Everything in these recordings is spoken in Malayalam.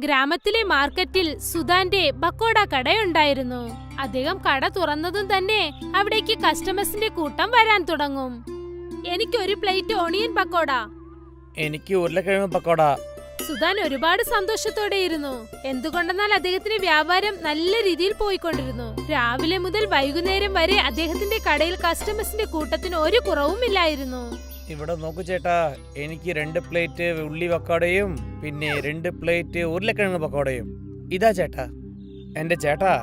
ഗ്രാമത്തിലെ മാർക്കറ്റിൽ സുധാന്റെ പക്കോട കടയുണ്ടായിരുന്നു. അദ്ദേഹം കട തുറന്നതും തന്നെ അവിടേക്ക് കസ്റ്റമേഴ്സിന്റെ കൂട്ടം വരാൻ തുടങ്ങും. എനിക്കൊരു പ്ലേറ്റ് ഓണിയൻ പക്കോട. എനിക്ക് ഉരുളക്കിഴങ്ങ് പക്കോട. സുധാൻ ഒരുപാട് സന്തോഷത്തോടെ ഇരുന്നു. എന്തുകൊണ്ടെന്നാൽ അദ്ദേഹത്തിന്റെ വ്യാപാരം നല്ല രീതിയിൽ പോയിക്കൊണ്ടിരുന്നു. രാവിലെ മുതൽ വൈകുന്നേരം വരെ അദ്ദേഹത്തിന്റെ കടയിൽ കസ്റ്റമേഴ്സിന്റെ കൂട്ടത്തിന് ഒരു കുറവുമില്ലായിരുന്നു. ഇവിടെ നോക്കൂ ചേട്ടാ, എനിക്ക് 2 പ്ലേറ്റ് ഉള്ളി പക്കോടയും പിന്നെ 2 പ്ലേറ്റ് ഉരുളക്കിഴങ്ങ് പക്കോടയും. ഇതാ ചേട്ടാ. എന്റെ ചേട്ടാ,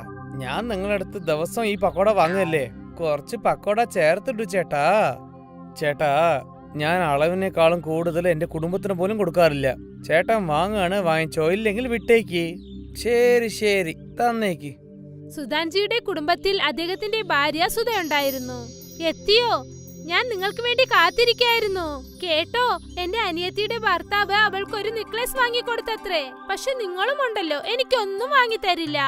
ഞാൻ നിങ്ങളടുത്ത് ദിവസം ഈ പക്കോട വാങ്ങല്ലേ, കുറച്ച് പക്കോട ചേർത്തിട്ടു ചേട്ടാ. ചേട്ടാ, ഞാൻ അളവിനേക്കാളും കൂടുതൽ എന്റെ കുടുംബത്തിന് പോലും കൊടുക്കാറില്ല. ചേട്ടൻ വാങ്ങാണ് വാങ്ങിച്ചോ, ഇല്ലെങ്കിൽ വിട്ടേക്ക്. ശരി ശരി, തന്നേക്ക്. സുധാൻജിയുടെ കുടുംബത്തിൽ അദ്ദേഹത്തിന്റെ ഭാര്യ സുധയുണ്ടായിരുന്നു. എത്തിയോ? ഞാൻ നിങ്ങൾക്ക് വേണ്ടി കാത്തിരിക്കായിരുന്നു. കേട്ടോ, എന്റെ അനിയത്തിയുടെ ഭർത്താവ് അവൾക്കൊരു നെക്ലേസ് വാങ്ങിക്കൊടുത്തത്രേ. പക്ഷെ നിങ്ങളും ഉണ്ടല്ലോ, എനിക്കൊന്നും വാങ്ങി തരില്ല.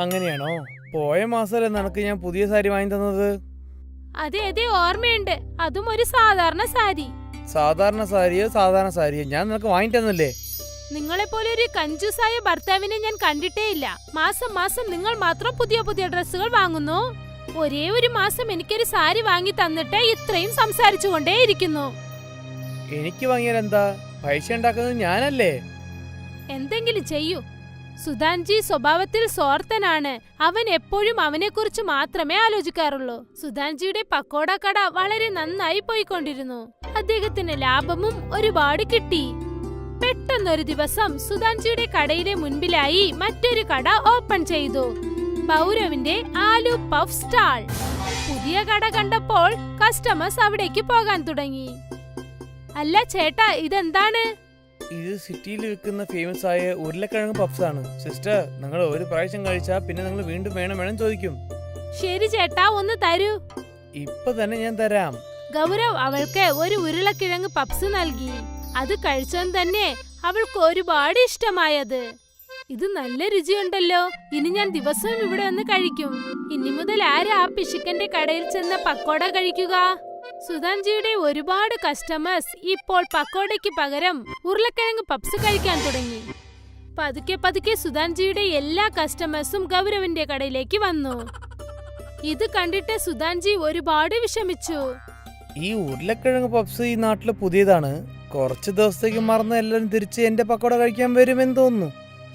അങ്ങനെയാണോ? പോയ മാസമല്ലേ നിനക്ക് ഞാൻ പുതിയ സാരി വാങ്ങി തന്നത്? അതെ അതെ, ഓർമ്മയുണ്ട്. അതും ഒരു സാധാരണ സാരി. സാധാരണ സാരിയോ ഞാൻ നിനക്ക് വാങ്ങി തന്നല്ലേ? നിങ്ങളെപ്പോലെ ഒരു കഞ്ചൂസായ ഭർത്താവിനെ ഞാൻ കണ്ടിട്ടേ ഇല്ല. മാസം മാസം നിങ്ങൾ മാത്രം പുതിയ പുതിയ ഡ്രസ്സുകൾ വാങ്ങുന്നു. ഒരേ ഒരു മാസം എനിക്കൊരു സാരി വാങ്ങി തന്നിട്ട് ഇത്രയും സംസാരിച്ചുകൊണ്ടേയിരിക്കുന്നു. എനിക്ക് വാങ്ങിയാൽ എന്താ? പൈസ ഉണ്ടാക്കുന്നത് ഞാനല്ലേ? എന്തെങ്കിലും ചെയ്യൂ. സുധാൻജി സ്വഭാവത്തിൽ സ്വാർത്ഥനാണ്. അവൻ എപ്പോഴും അവനെക്കുറിച്ച് മാത്രമേ ആലോചിക്കാറുള്ളൂ. സുധാൻജിയുടെ പക്കോട കട വളരെ നന്നായി പോയിക്കൊണ്ടിരുന്നു. അദ്ദേഹത്തിന് ലാഭവും ഒരുപാട് കിട്ടി. പെട്ടെന്നൊരു ദിവസം സുധാൻജിയുടെ കടയിലെ മുൻപിലായി മറ്റൊരു കട ഓപ്പൺ ചെയ്തു. ഗൗരവിന്റെ ആലു പഫ് സ്റ്റാൾ. പുതിയ കട കണ്ടപ്പോൾ കസ്റ്റമേഴ്സ് അവിടേക്ക് പോകാൻ തുടങ്ങി. അല്ല ചേട്ടാ, ഇതെന്താണ്? ഇത് സിറ്റിയിൽ വിൽക്കുന്ന ഫേമസ് ആയ ഉരുളക്കിഴങ്ങ് പഫ്സ് ആണ്. സിസ്റ്റർ, നിങ്ങൾ ഒരു പ്രാവശ്യം കഴിച്ചാ പിന്നെ നിങ്ങൾ വീണ്ടും വേണം ചോദിക്കും. ശരി ചേട്ടാ, ഒന്ന് തരൂ. ഇപ്പൊ തന്നെ ഞാൻ തരാം. ഗൗരവ് അവൾക്ക് ഒരു ഉരുളക്കിഴങ്ങ് പപ്സ് നൽകി. അത് കഴിച്ചതും തന്നെ അവൾക്ക് ഒരുപാട് ഇഷ്ടമായത്. ഇത് നല്ല രുചിയുണ്ടല്ലോ, ഇനി ഞാൻ ദിവസവും ഇവിടെ വന്ന് കഴിക്കും. ഇനി മുതൽ ആരാ ആ പിശുക്കന്റെ കടയിൽ ചെന്ന് പക്കോട കഴിക്കുക? സുധാൻജിയുടെ ഒരുപാട് കസ്റ്റമേഴ്സ് ഇപ്പോൾ പക്കോടയ്ക്ക് പകരം ഉരുളക്കിഴങ്ങ് പപ്സ് കഴിക്കാൻ തുടങ്ങി. പതുക്കെ പതുക്കെ സുധാൻജിയുടെ എല്ലാ കസ്റ്റമേഴ്സും ഗൗരവിന്റെ കടയിലേക്ക് വന്നു. ഇത് കണ്ടിട്ട് സുധാൻജി ഒരുപാട് വിഷമിച്ചു. ഈ ഉരുളക്കിഴങ്ങ് പപ്സ് ഈ നാട്ടില് പുതിയതാണ്. കുറച്ച് ദിവസത്തേക്ക് മറന്ന് എല്ലാവരും തിരിച്ച് എന്റെ പക്കോട കഴിക്കാൻ വരുമെന്ന് തോന്നുന്നു.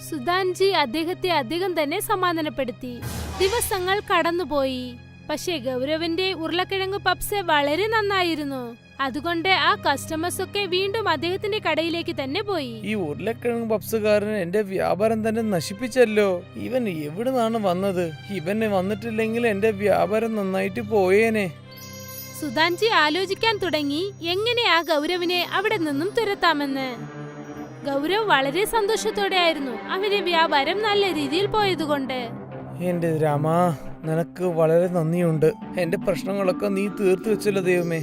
സുധാൻജി അദ്ദേഹത്തെ അധികം തന്നെ സമാധാനപ്പെടുത്തി. ദിവസങ്ങൾ കടന്നുപോയി. പക്ഷേ ഗൗരവിന്റെ ഉരുളക്കിഴങ്ങ് പപ്സ് വളരെ നന്നായിരുന്നു. അതുകൊണ്ട് ആ കസ്റ്റമേഴ്സ് ഒക്കെ വീണ്ടും അദ്ദേഹത്തിന്റെ കടയിലേക്ക് തന്നെ പോയി. ഈ ഉരുളക്കിഴങ്ങ് പപ്സുകാരൻ എന്റെ വ്യാപാരം തന്നെ നശിപ്പിച്ചല്ലോ. ഇവൻ എവിടുന്നാണ് വന്നത്? ഇവന് വന്നിട്ടില്ലെങ്കിൽ എന്റെ വ്യാപാരം നന്നായിട്ട് പോയേനെ. സുധാൻജി ആലോചിക്കാൻ തുടങ്ങി എങ്ങനെ ആ ഗൗരവിനെ അവിടെ നിന്നും തുരത്താമെന്ന്. ഗൗരവ് വളരെ സന്തോഷത്തോടെ ആയിരുന്നു. അവന്റെ വ്യാപാരം നല്ല രീതിയിൽ പോയതുകൊണ്ട്. എന്റെ രാമാ, നിനക്ക് വളരെ നന്ദിയുണ്ട്. എന്റെ പ്രശ്നങ്ങളൊക്കെ നീ തീർത്തു വെച്ചല്ലോ ദൈവമേ.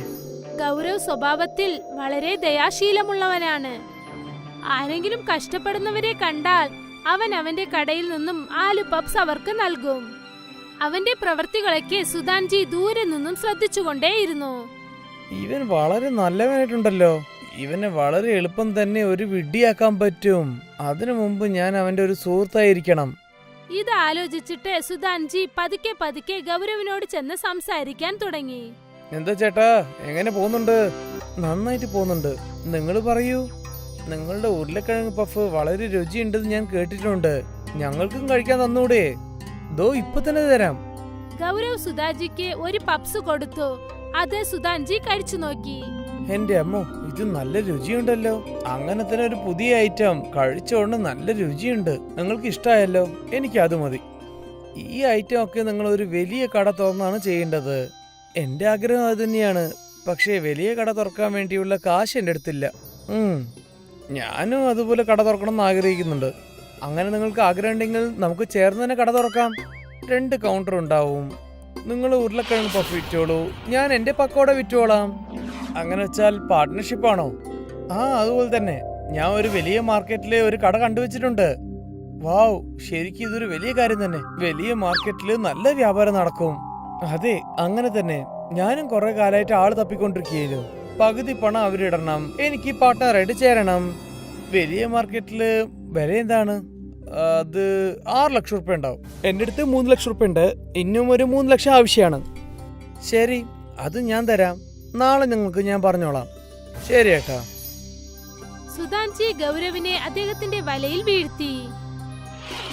ഗൗരവ് സ്വഭാവത്തിൽ വളരെ ദയാശീലമുള്ളവനാണ്. ആരെങ്കിലും കഷ്ടപ്പെടുന്നവരെ കണ്ടാൽ അവൻ അവന്റെ കടയിൽ നിന്നും ആലു പപ്സ് അവർക്ക് നൽകും. അവന്റെ പ്രവൃത്തികളൊക്കെ സുധാൻജി ദൂരെ നിന്നും ശ്രദ്ധിച്ചുകൊണ്ടേയിരുന്നു. ഇവൻ വളരെ നല്ലവനായിട്ടുണ്ടല്ലോ. ഇവനെ വളരെ എളുപ്പം തന്നെ ഒരു വിഡ്ഢിയാക്കാൻ പറ്റും. അതിനു മുമ്പ് ഞാൻ അവന്റെ ഒരു സുഹൃത്തായിരിക്കണം. ഇത് ആലോചിച്ചിട്ട് സുധാൻജി പതുക്കെ പതുക്കെ ഗൗരവിനോട് ചെന്ന് സംസാരിക്കാൻ തുടങ്ങി. എന്താ ചേട്ടാ, എങ്ങനെ പോകുന്നുണ്ട്? നന്നായിട്ട് പോകുന്നുണ്ട്. നിങ്ങൾ പറയൂ. നിങ്ങളുടെ ഉരുളക്കിഴങ്ങ് പഫ് വളരെ രുചിയുണ്ടെന്ന് ഞാൻ കേട്ടിട്ടുണ്ട്. ഞങ്ങൾക്കും കഴിക്കാൻ തന്നൂടെ? ദോ ഇപ്പൊ തന്നെ തരാം. ഗൗരവ് സുധാജിക്ക് ഒരു പപ്സ് കൊടുത്തു. അത് സുധാൻജി കഴിച്ചു നോക്കി. എന്റെ അമ്മോ, ഇത് നല്ല രുചിയുണ്ടല്ലോ. അങ്ങനെ തന്നെ ഒരു പുതിയ ഐറ്റം കഴിച്ചോണ്ട് നല്ല രുചിയുണ്ട്. നിങ്ങൾക്ക് ഇഷ്ടമായല്ലോ? എനിക്ക് അത് മതി. ഈ ഐറ്റം ഒക്കെ നിങ്ങൾ ഒരു വലിയ കട തുറന്നാണ് ചെയ്യേണ്ടത്. എന്റെ ആഗ്രഹം അത് തന്നെയാണ്. പക്ഷേ വലിയ കട തുറക്കാൻ വേണ്ടിയുള്ള കാശ് എന്റെ അടുത്തില്ല. ഞാനും അതുപോലെ കട തുറക്കണം എന്ന് ആഗ്രഹിക്കുന്നുണ്ട്. അങ്ങനെ നിങ്ങൾക്ക് ആഗ്രഹം ഉണ്ടെങ്കിൽ നമുക്ക് ചേർന്ന് തന്നെ കട തുറക്കാം. 2 കൗണ്ടർ ഉണ്ടാവും. നിങ്ങൾ ഉരുളക്കിഴങ്ങ് പഫ് വിറ്റോളൂ, ഞാൻ എന്റെ പക്കോട വിറ്റോളാം. അങ്ങനെ വെച്ചാൽ പാർട്ട്ണർഷിപ്പാണോ? അതുപോലെ തന്നെ. ഞാൻ ഒരു വലിയ മാർക്കറ്റിലെ ഒരു കട കണ്ടുവച്ചിട്ടുണ്ട്. വാവ്, ശരിക്കും ഇതൊരു വലിയ കാര്യം തന്നെ. വലിയ മാർക്കറ്റില് നല്ല വ്യാപാരം നടക്കും. അതെ, അങ്ങനെ തന്നെ. ഞാനും കുറെ കാലമായിട്ട് ആള് തപ്പിക്കൊണ്ടിരിക്കുകയായിരുന്നു. പകുതി പണം അവരിടണം, എനിക്ക് പാർട്ട്ണറായിട്ട് ചേരണം. വലിയ മാർക്കറ്റില് വില എന്താണ്? അത് 6 ലക്ഷം റുപ്യ ഉണ്ടാവും. എൻ്റെ അടുത്ത് 3 ലക്ഷം റുപ്യ ഉണ്ട്. ഇന്നും ഒരു 3 ലക്ഷം ആവശ്യമാണ്. ശരി, അത് ഞാൻ തരാം. നാളെ നിങ്ങൾക്ക് ഞാൻ പറഞ്ഞോളാം. ശരി ഏട്ടാ. സുധാൻജി ഗൗരവിനെ അദ്ദേഹത്തിന്റെ വലയിൽ വീഴ്ത്തി.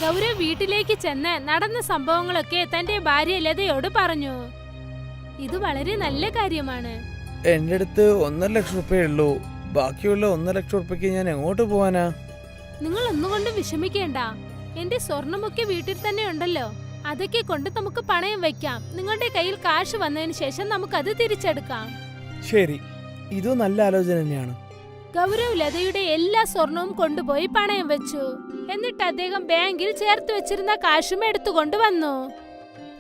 ഗൗരവ് വീട്ടിലേക്ക് ചെന്ന് നടന്ന സംഭവങ്ങളൊക്കെ തന്റെ ഭാര്യ ലതയോട് പറഞ്ഞു. ഇത് വളരെ നല്ല കാര്യമാണ്. എൻ്റെ അടുത്ത് 1.5 ലക്ഷം റുപ്യ ഉള്ളൂ. ബാക്കിയുള്ള 1.5 ലക്ഷം റുപ്യക്ക് ഞാൻ എങ്ങോട്ട് പോവാനാ? നിങ്ങൾ ഒന്നുകൊണ്ടും വിഷമിക്കേണ്ട. എന്റെ സ്വർണമൊക്കെ വീട്ടിൽ തന്നെ ഉണ്ടല്ലോ. അതൊക്കെ കൊണ്ട് നമുക്ക് പണയം വെക്കാം. നിങ്ങളുടെ കയ്യിൽ കാശ് വന്നതിന് ശേഷം നമുക്കത് തിരിച്ചെടുക്കാം. ശരി, ഇത് നല്ല ആലോചന തന്നെയാണ്. ഗൗരവ് ലതയുടെ എല്ലാ സ്വർണവും കൊണ്ടുപോയി പണയം വെച്ചു. എന്നിട്ട് അദ്ദേഹം ബാങ്കിൽ ചേർത്ത് വെച്ചിരുന്ന കാശും എടുത്തുകൊണ്ട് വന്നു.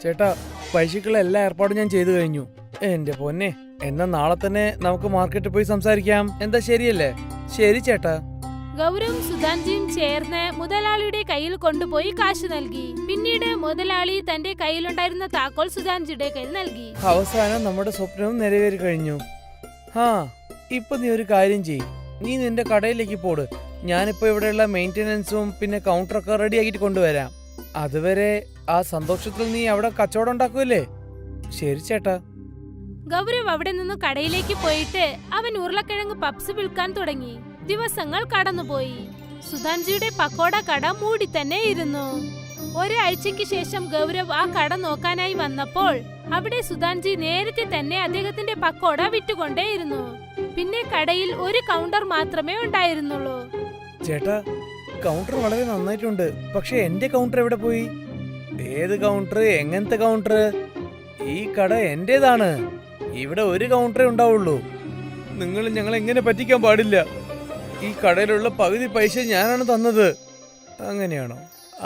ചേട്ടാ, പൈസക്കുള്ള എല്ലാ ഏർപ്പാടും ഞാൻ ചെയ്തു കഴിഞ്ഞു. എന്റെ പൊന്നെ, എന്നാ നാളെ തന്നെ നമുക്ക് മാർക്കറ്റിൽ പോയി സംസാരിക്കാം. എന്താ, ശരിയല്ലേ? ശരി ചേട്ടാ. ഗൗരവും സുധാൻജിയും ചേർന്ന് മുതലാളിയുടെ കയ്യിൽ കൊണ്ടുപോയി കാശ് നൽകി. പിന്നീട് മുതലാളി തന്റെ കയ്യിലുണ്ടായിരുന്ന താക്കോൽ സുധാൻജിയുടെ കയ്യിൽ നൽകി. അവസാനം നമ്മുടെ സ്വപ്നവും നിറവേറി കഴിഞ്ഞു. ഇപ്പൊ നീ ഒരു കാര്യം ചെയ്യ്. നീ നിന്റെ കടയിലേക്ക് പോട്. ഞാനിപ്പോ ഇവിടെയുള്ള മെയിന്റനൻസും പിന്നെ കൗണ്ടറൊക്കെ റെഡി ആക്കിട്ട് കൊണ്ടുവരാം. അതുവരെ ആ സന്തോഷത്തിൽ നീ അവിടെ കച്ചവടം ഉണ്ടാക്കൂല്ലേ? ശരി ചേട്ടാ. ഗൗരവ് അവിടെ നിന്ന് കടയിലേക്ക് പോയിട്ട് അവൻ ഉരുളക്കിഴങ്ങ് പപ്സ് വിൽക്കാൻ തുടങ്ങി. ദിവസങ്ങൾ കടന്നുപോയി. സുധാൻജിയുടെ പക്കോട കട മൂടി തന്നെ ഇരുന്നു. ഒരാഴ്ചയ്ക്ക് ശേഷം ഗൗരവ് ആ കട നോക്കാനായി വന്നപ്പോൾ അവിടെ സുധാൻജി നേരത്തെ തന്നെ അദ്ദേഹത്തിന്റെ പക്കോട വിറ്റുകൊണ്ടേയിരുന്നു. പിന്നെ കടയിൽ ഒരു കൗണ്ടർ മാത്രമേ ഉണ്ടായിരുന്നുള്ളൂ. ചേട്ടാ, കൗണ്ടർ വളരെ നന്നായിട്ടുണ്ട്. പക്ഷെ എന്റെ കൗണ്ടർ എവിടെ പോയി? ഏത് കൗണ്ടർ? എങ്ങനത്തെ കൗണ്ടർ? ഈ കട എന്റേതാണ്. ഇവിടെ ഒരു കൗണ്ടറേ ഉണ്ടാവുള്ളൂ. നിങ്ങൾ ഞങ്ങളെ എങ്ങനെ പറ്റിക്കാൻ പാടില്ല. ഈ കടയിലുള്ള പകുതി പൈസ ഞാനാണ് തന്നത്. അങ്ങനെയാണോ?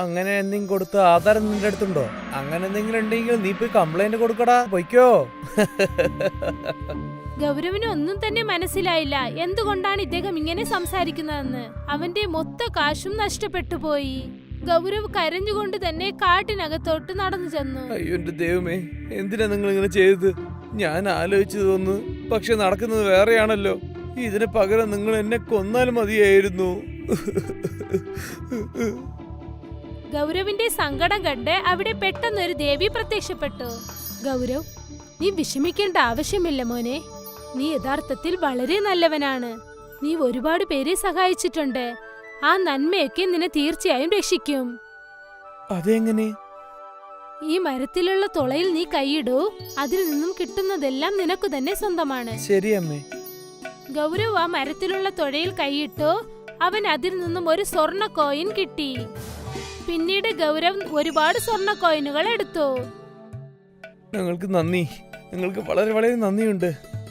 അങ്ങനെ എന്തെങ്കിലും കൊടുത്ത ആധാരം നിന്റെ അടുത്തുണ്ടോ? അങ്ങനെ എന്തെങ്കിലും ഉണ്ടെങ്കിൽ നീ പോയി കംപ്ലൈന്റ് കൊടുക്കടാ. പൊയ്ക്കോ. ഗൗരവിന് ഒന്നും തന്നെ മനസ്സിലായില്ല എന്തുകൊണ്ടാണ് ഇദ്ദേഹം ഇങ്ങനെ സംസാരിക്കുന്നതെന്ന്. അവന്റെ മൊത്ത കാശും നഷ്ടപ്പെട്ടു പോയി. ഗൗരവ് കരഞ്ഞുകൊണ്ട് തന്നെ കാട്ടിനകത്തോട്ട് നടന്നു ചെന്നു. അയ്യോ എന്റെ ദൈവമേ, എന്തിനാ നിങ്ങൾ ഇങ്ങനെ ചെയ്തത്? ഞാൻ ആലോചിച്ചു തോന്നുന്നു, പക്ഷെ നടക്കുന്നത് വേറെയാണല്ലോ. ഇതിന് പകരം നിങ്ങൾ എന്നെ കൊന്നാൽ മതിയായിരുന്നു. ഗൗരവിന്റെ സങ്കടം കണ്ട് അവിടെ പെട്ടെന്നൊരു ദേവി പ്രത്യക്ഷപ്പെട്ടു. ഗൗരവ്, നീ വിഷമിക്കേണ്ട ആവശ്യമില്ല മോനെ. നീ യഥാർത്ഥത്തിൽ വളരെ നല്ലവനാണ്. നീ ഒരുപാട് പേരെ സഹായിച്ചിട്ടുണ്ട്. ആ നന്മയൊക്കെ നിന്നെ തീർച്ചയായും രക്ഷിക്കും. അതെങ്ങനെ? ഈ മരത്തിലുള്ള തുളയിൽ നീ കൈയിടൂ. അതിൽ നിന്നും കിട്ടുന്നതെല്ലാം നിനക്ക് തന്നെ സ്വന്തമാണ്. ശരി അമ്മേ. ഗൗരവ് ആ മരത്തിലുള്ള തുഴയിൽ കൈയിട്ടു. അവൻ അതിൽ നിന്നും ഒരു സ്വർണ്ണ കോയിൻ കിട്ടി. പിന്നീട് ഗൗരവ് ഒരുപാട് സ്വർണ്ണ കോയിനുകൾ എടുത്തു. നിങ്ങൾക്ക് നന്ദി. നിങ്ങൾക്ക് വളരെ വളരെ നന്ദിയുണ്ട്.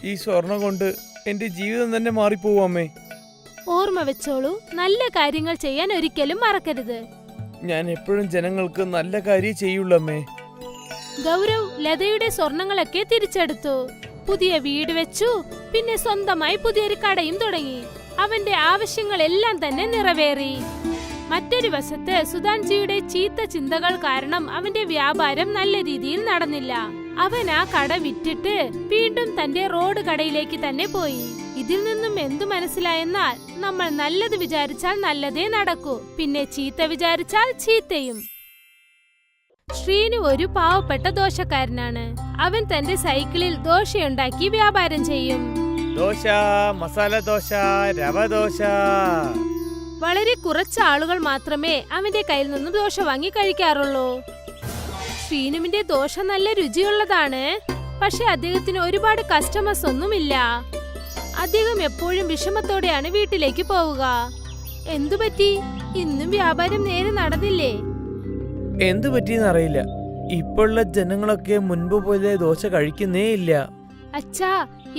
ഈ സ്വർണം കൊണ്ട് എന്റെ ജീവിതം തന്നെ മാറിപ്പോവും അമ്മേ. ഓർമ്മ വെച്ചോളൂ, നല്ല കാര്യങ്ങൾ ചെയ്യാൻ ഒരിക്കലും മറക്കരുത്. ഞാൻ എപ്പോഴും ജനങ്ങൾക്ക് നല്ല കാര്യം ചെയ്യുള്ളൂ അമ്മേ. ഗൗരവ് ലതയുടെ സ്വർണങ്ങളൊക്കെ തിരിച്ചെടുത്തു. പുതിയ വീട് വെച്ചു. പിന്നെ സ്വന്തമായി പുതിയൊരു കടയും തുടങ്ങി. അവന്റെ ആവശ്യങ്ങളെല്ലാം തന്നെ നിറവേറി. മറ്റൊരു വശത്ത് സുധാൻജിയുടെ ചീത്ത ചിന്തകൾ കാരണം അവന്റെ വ്യാപാരം നല്ല രീതിയിൽ നടന്നില്ല. അവൻ ആ കട വിറ്റിട്ട് വീണ്ടും തന്റെ റോഡ് കടയിലേക്ക് തന്നെ പോയി. ഇതിൽ നിന്നും എന്തു മനസ്സിലായെന്നാൽ നമ്മൾ നല്ലത് വിചാരിച്ചാൽ നല്ലതേ നടക്കൂ, പിന്നെ ചീത്ത വിചാരിച്ചാൽ ചീത്തയും. ശ്രീനു ഒരു പാവപ്പെട്ട ദോശക്കാരനാണ്. അവൻ തന്റെ സൈക്കിളിൽ ദോശയുണ്ടാക്കി വ്യാപാരം ചെയ്യും. ദോശ, മസാല ദോശ, രവ ദോശ. വളരെ കുറച്ച് ആളുകൾ മാത്രമേ അവന്റെ കയ്യിൽ നിന്നും ദോശ വാങ്ങി കഴിക്കാറുള്ളൂ. ശ്രീനുവിന്റെ ദോശ നല്ല രുചിയുള്ളതാണ്. പക്ഷെ അദ്ദേഹത്തിന് ഒരുപാട് കസ്റ്റമേഴ്സ് ഒന്നുമില്ല. അദ്ദേഹം എപ്പോഴും വിഷമത്തോടെയാണ് വീട്ടിലേക്ക് പോവുക. എന്തുപറ്റി? ഇന്നും വ്യാപാരം നേരെ നടന്നില്ലേ? എന്തു പറ്റിയെന്ന് അറിയില്ല. ഇപ്പോഴുള്ള ജനങ്ങളൊക്കെ മുൻപ് പോലെ ദോശ കഴിക്കുന്നേ ഇല്ല. അച്ഛാ,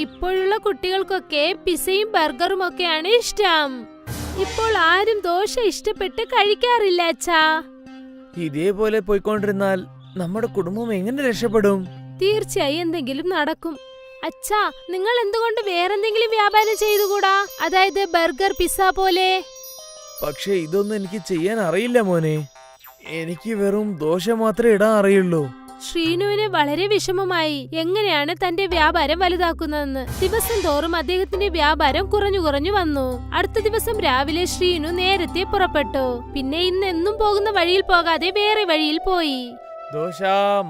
ഇപ്പോഴുള്ള കുട്ടികൾക്കൊക്കെ പിസയും ബർഗറും ഒക്കെയാണ് ഇഷ്ടം. ഇപ്പോൾ ആരും ദോശ ഇഷ്ടപ്പെട്ട് കഴിക്കാറില്ല അച്ഛാ. ഇതേപോലെ പോയിക്കൊണ്ടിരുന്നാൽ നമ്മുടെ കുടുംബം എങ്ങനെ രക്ഷപ്പെടും? തീർച്ചയായും എന്തെങ്കിലും നടക്കും. അച്ഛാ, നിങ്ങൾ എന്തുകൊണ്ട് വേറെന്തെങ്കിലും വ്യാപാരം ചെയ്തുകൂടാ? അതായത് ബർഗർ, പിസ്സ പോലെ. പക്ഷെ ഇതൊന്നും എനിക്ക് ചെയ്യാൻ അറിയില്ല മോനെ. എനിക്ക് വെറും ദോശ മാത്രമേ ഇടാൻ അറിയുള്ളൂ. ശ്രീനുവിന് വളരെ വിഷമമായി എങ്ങനെയാണ് തന്റെ വ്യാപാരം വലുതാക്കുന്നതെന്ന്. ദിവസം തോറും അദ്ദേഹത്തിന്റെ വ്യാപാരം കുറഞ്ഞു കുറഞ്ഞു വന്നു. അടുത്ത ദിവസം രാവിലെ ശ്രീനു നേരത്തെ പുറപ്പെട്ടു. പിന്നെ ഇന്ന് എന്നും പോകുന്ന വഴിയിൽ പോകാതെ വേറെ വഴിയിൽ പോയി. ദോശ,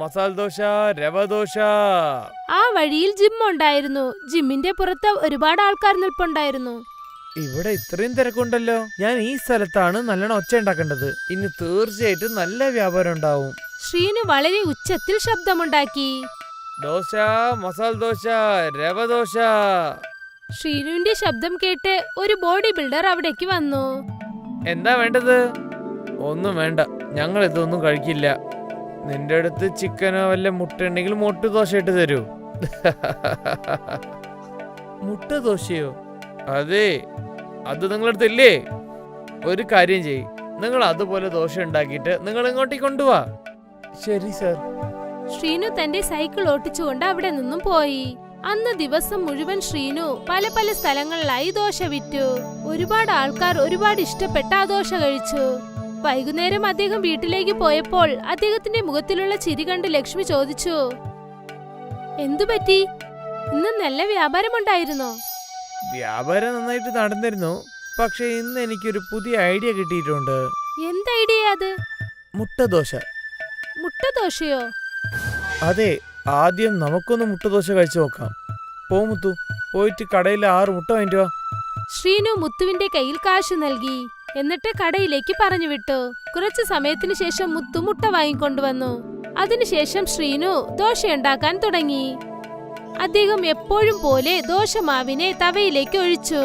മസാല ദോശ, രവ ദോശ. ആ വഴിയിൽ ജിം ഉണ്ടായിരുന്നു. ജിമ്മിന്റെ പുറത്ത് ഒരുപാട് ആൾക്കാർ നിൽപ്പുണ്ടായിരുന്നു. ഇവിടെ ഇത്രയും തിരക്കുണ്ടല്ലോ. ഞാൻ ഈ സ്ഥലത്താണ് നല്ലോണം ഒച്ച ഉണ്ടാക്കേണ്ടത്. ഇന്ന് തീർച്ചയായിട്ടും നല്ല വ്യാപാരം ഉണ്ടാവും. ശ്രീനു വളരെ ഉച്ചത്തിൽ ശബ്ദമുണ്ടാക്കി. ദോശ, മസാല ദോശ, രവ ദോശ. ശ്രീനുവിന്റെ ശബ്ദം കേട്ട് ഒരു ബോഡി ബിൽഡർ അവിടേക്ക് വന്നു. എന്താ വേണ്ടത്? ഒന്നും വേണ്ട, ഞങ്ങൾ ഇതൊന്നും കഴിക്കില്ല. നിന്റെ അടുത്ത് ചിക്കനോ വല്ല മുട്ട ഉണ്ടെങ്കിൽ മുട്ട ദോശ ഇട്ട് തരൂ. മുട്ട ദോശയോ? അതെ, അത് നിങ്ങളടുത്തില്ലേ? ഒരു കാര്യം ചെയ്യ്, നിങ്ങൾ അതുപോലെ ദോശ ഉണ്ടാക്കിയിട്ട് നിങ്ങൾ ഇങ്ങോട്ടേക്ക് കൊണ്ടുപോവാ. ശരി സർ. ശ്രീനു തന്റെ സൈക്കിൾ ഓട്ടിച്ചുകൊണ്ട് അവിടെ നിന്നും പോയി. അന്ന് ദിവസം മുഴുവൻ ശ്രീനു പല പല സ്ഥലങ്ങളിലായി ദോശ വിറ്റു. ഒരുപാട് ആൾക്കാർ ഒരുപാട് ഇഷ്ടപ്പെട്ട ആ ദോശ കഴിച്ചു. വൈകുന്നേരം അദ്ദേഹം വീട്ടിലേക്ക് പോയപ്പോൾ അദ്ദേഹത്തിന്റെ മുഖത്തിലുള്ള ചിരി കണ്ട് ലക്ഷ്മി ചോദിച്ചു, എന്തുപറ്റി? ഇന്ന് നല്ല വ്യാപാരമുണ്ടായിരുന്നോ? വ്യാപാരം നന്നായിട്ട് നടന്നിരുന്നു. പക്ഷെ ഇന്ന് എനിക്കൊരു പുതിയ ഐഡിയ കിട്ടിയിട്ടുണ്ട്. എന്ത് ഐഡിയ അത്? മുട്ട ദോശ. മുട്ട ദോശയോ? അതെ, ആദ്യം നമുക്കൊന്ന് മുട്ട ദോശ കഴിച്ചു നോക്കാം. പോ മുത്തു, പോയിട്ട് കടയിൽ 6 മുട്ട വാങ്ങിട്ട് വാ. ശ്രീനു മുത്തുവിന്റെ കയ്യിൽ കാശ് നൽകി. എന്നിട്ട് കടയിലേക്ക് പറഞ്ഞു വിട്ടു. കുറച്ചു സമയത്തിന് ശേഷം മുത്തു മുട്ട വാങ്ങിക്കൊണ്ടുവന്നു. അതിനുശേഷം ശ്രീനു ദോശയുണ്ടാക്കാൻ തുടങ്ങി. അദ്ദേഹം എപ്പോഴും പോലെ ദോശമാവിനെ തവയിലേക്ക് ഒഴിച്ചു.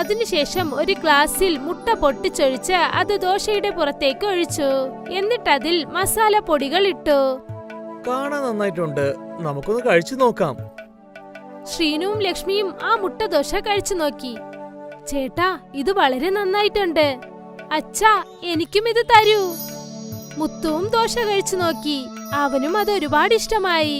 അതിനുശേഷം ഒരു ഗ്ലാസ്സിൽ മുട്ട പൊട്ടിച്ചൊഴിച്ച് അത് ദോശയുടെ പുറത്തേക്ക് ഒഴിച്ചു. എന്നിട്ട് അതിൽ മസാല പൊടികൾ ഇട്ടു. കാണാൻ നന്നായിട്ടുണ്ട്, നമുക്കൊന്ന് കഴിച്ചു നോക്കാം. ശ്രീനുവും ലക്ഷ്മിയും ആ മുട്ട ദോശ കഴിച്ചു നോക്കി. ചേട്ടാ, ഇത് വളരെ നന്നായിട്ടുണ്ട്. അച്ഛാ, എനിക്കും ഇത് തരൂ. മുത്തുവും ദോശ കഴിച്ചു നോക്കി. അവനും അത് ഒരുപാട് ഇഷ്ടമായി.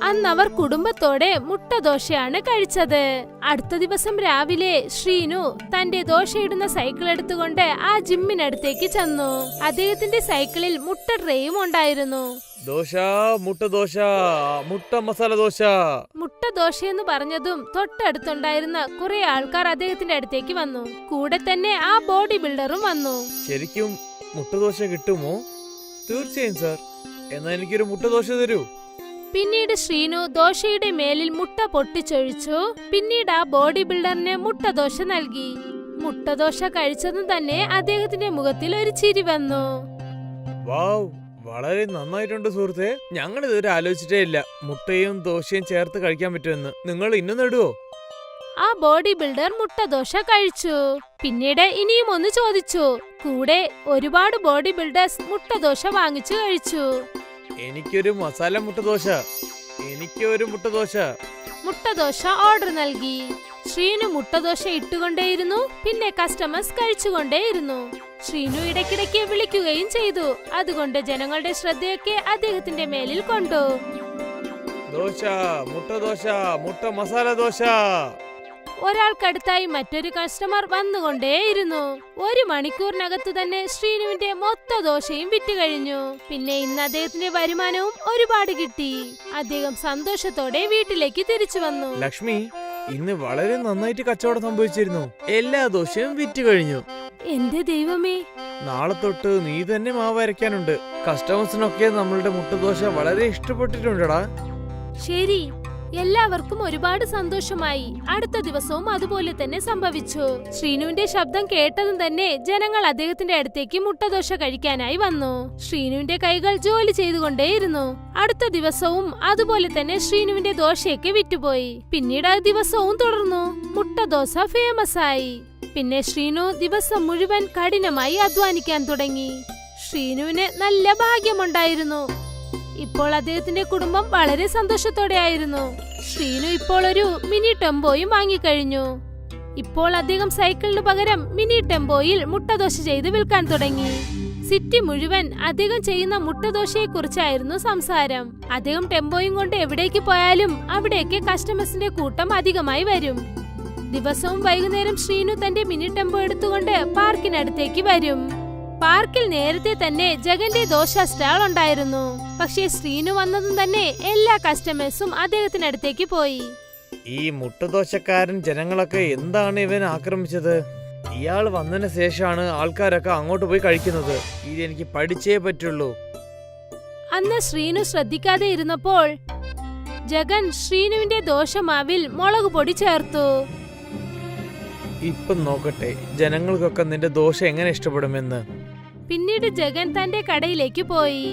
അന്നവർ കുടുംബത്തോടെ മുട്ട ദോശയാണ് കഴിച്ചത്. അടുത്ത ദിവസം രാവിലെ ശ്രീനു തന്റെ ദോശയിടുന്ന സൈക്കിൾ എടുത്തുകൊണ്ട് ആ ജിമ്മിനടുത്തേക്ക് ചെന്നു. അദ്ദേഹത്തിന്റെ സൈക്കിളിൽ മുട്ട ട്രേയും ഉണ്ടായിരുന്നു. ദോശ, മുട്ട ദോശ, മുട്ട മസാല ദോശ. മുട്ട ദോശ എന്ന് പറഞ്ഞതും തൊട്ടടുത്തുണ്ടായിരുന്ന കുറെ ആൾക്കാർ അദ്ദേഹത്തിന്റെ അടുത്തേക്ക് വന്നു. കൂടെ തന്നെ ആ ബോഡി ബിൽഡറും വന്നു. ശരിക്കും മുട്ട ദോശ കിട്ടുമോ? തീർച്ചയായും സാർ. എന്നാ എനിക്കൊരു മുട്ട ദോശ തരൂ. പിന്നീട് ശ്രീനു ദോശയുടെ മേലിൽ മുട്ട പൊട്ടിച്ചൊഴിച്ചു. പിന്നീട് ആ ബോഡി ബിൽഡറിന് മുട്ട ദോശ നൽകി. മുട്ട ദോശ കഴിച്ചതും തന്നെ അദ്ദേഹത്തിന്റെ മുഖത്തിൽ ഒരു ചിരി വന്നു. വാവ്, വളരെ നന്നായിട്ടുണ്ട് സുഹൃത്തെ. ഞങ്ങൾ ഇതുവരെ ആലോചിച്ചിട്ടേ ഇല്ല മുട്ടയും ദോശയും ചേർത്ത് കഴിക്കാൻ പറ്റുമെന്ന്. നിങ്ങൾ ഇന്നും നേടുവോ? ആ ബോഡി ബിൽഡർ മുട്ട ദോശ കഴിച്ചു. പിന്നീട് ഇനിയും ഒന്ന് ചോദിച്ചു. കൂടെ ഒരുപാട് ബോഡി ബിൽഡേഴ്സ് മുട്ട ദോശ വാങ്ങിച്ചു കഴിച്ചു. എനിക്കൊരു മസാല മുട്ട ദോശ. എനിക്കൊരു മുട്ട ദോശ. മുട്ട ദോശ ഓർഡർ നൽകി. ശ്രീനു മുട്ട ദോശ ഇട്ടുകൊണ്ടേയിരുന്നു. പിന്നെ കസ്റ്റമേഴ്സ് കഴിച്ചുകൊണ്ടേയിരുന്നു. ശ്രീനു ഇടയ്ക്കിടയ്ക്ക് വിളിക്കുകയും ചെയ്തു. അതുകൊണ്ട് ജനങ്ങളുടെ ശ്രദ്ധയൊക്കെ അദ്ദേഹത്തിന്റെ മേലിൽ കൊണ്ടു. ദോശ, മുട്ട ദോശ, മുട്ട മസാല ദോശ. ഒരാൾക്കടുത്തായി മറ്റൊരു കസ്റ്റമർ വന്നുകൊണ്ടേയിരുന്നു. 1 മണിക്കൂറിനകത്തു തന്നെ ശ്രീനുവിന്റെ മൊത്ത ദോശയും വിറ്റ് കഴിഞ്ഞു. പിന്നെ ഇന്ന് അദ്ദേഹത്തിന്റെ വരുമാനവും ഒരുപാട് കിട്ടി. അദ്ദേഹം സന്തോഷത്തോടെ വീട്ടിലേക്ക് തിരിച്ചു വന്നു. ലക്ഷ്മി, ഇന്ന് വളരെ നന്നായിട്ട് കച്ചവടം സംഭവിച്ചിരുന്നു. എല്ലാ ദോശയും വിറ്റ് കഴിഞ്ഞു. എന്റെ ദൈവമേ, നാളെ തൊട്ട് നീ തന്നെ മാവ് അരയ്ക്കാനുണ്ട്. കസ്റ്റമേഴ്സിനൊക്കെ നമ്മളുടെ മുട്ട ദോശ വളരെ ഇഷ്ടപ്പെട്ടിട്ടുണ്ടടാ. ശരി. എല്ലാവർക്കും ഒരുപാട് സന്തോഷമായി. അടുത്ത ദിവസവും അതുപോലെ തന്നെ സംഭവിച്ചു. ശ്രീനുവിന്റെ ശബ്ദം കേട്ടതും തന്നെ ജനങ്ങൾ അദ്ദേഹത്തിന്റെ അടുത്തേക്ക് മുട്ടദോശ കഴിക്കാനായി വന്നു. ശ്രീനുവിന്റെ കൈകൾ ജോലി ചെയ്തുകൊണ്ടേയിരുന്നു. അടുത്ത ദിവസവും അതുപോലെ തന്നെ ശ്രീനുവിന്റെ ദോശയൊക്കെ വിറ്റുപോയി. പിന്നീട് ആ ദിവസവും തുടർന്നു. മുട്ടദോശ ഫേമസ് ആയി. പിന്നെ ശ്രീനു ദിവസം മുഴുവൻ കഠിനമായി അധ്വാനിക്കാൻ തുടങ്ങി. ശ്രീനുവിന് നല്ല ഭാഗ്യമുണ്ടായിരുന്നു. ഇപ്പോൾ അദ്ദേഹത്തിന്റെ കുടുംബം വളരെ സന്തോഷത്തോടെ ആയിരുന്നു. ശ്രീനു ഇപ്പോൾ ഒരു മിനി ടെമ്പോയും വാങ്ങിക്കഴിഞ്ഞു. ഇപ്പോൾ അദ്ദേഹം സൈക്കിളിന് പകരം മിനി ടെമ്പോയിൽ മുട്ടദോശ ചെയ്ത് വിൽക്കാൻ തുടങ്ങി. സിറ്റി മുഴുവൻ അദ്ദേഹം ചെയ്യുന്ന മുട്ടദോശയെ കുറിച്ചായിരുന്നു സംസാരം. അദ്ദേഹം ടെമ്പോയും കൊണ്ട് എവിടേക്ക് പോയാലും അവിടേക്ക് കസ്റ്റമേഴ്സിന്റെ കൂട്ടം അധികമായി വരും. ദിവസവും വൈകുന്നേരം ശ്രീനു തന്റെ മിനി ടെമ്പോ എടുത്തുകൊണ്ട് പാർക്കിനടുത്തേക്ക് വരും. പാർക്കിൽ നേരത്തെ തന്നെ ജഗന്റെ ദോശ സ്റ്റാൾ ഉണ്ടായിരുന്നു. പക്ഷേ ശ്രീനു വന്നതും തന്നെ എല്ലാ കസ്റ്റമേഴ്സും അദ്ദേഹത്തിനടുത്തേക്ക് പോയി. ഈ മുട്ടുദോശക്കാരൻ ജനങ്ങളൊക്കെ എന്താണ് ഇവൻ ആക്രമിച്ചത്? ഇയാൾ വന്നതിന് ശേഷമാണ് ആൾക്കാരൊക്കെ അങ്ങോട്ട് പോയി കഴിക്കുന്നത്. ഇത് എനിക്ക് പഠിച്ചേ പറ്റുള്ളൂ. അന്ന് ശ്രീനു ശ്രദ്ധിക്കാതെ ഇരുന്നപ്പോൾ ജഗൻ ശ്രീനുവിന്റെ ദോശമാവിൽ മുളക് പൊടി ചേർത്തു. ഇപ്പം നോക്കട്ടെ ജനങ്ങൾക്കൊക്കെ നിന്റെ ദോശ എങ്ങനെ ഇഷ്ടപ്പെടുമെന്ന്. പിന്നീട് ജഗൻ തന്റെ കടയിലേക്ക് പോയി.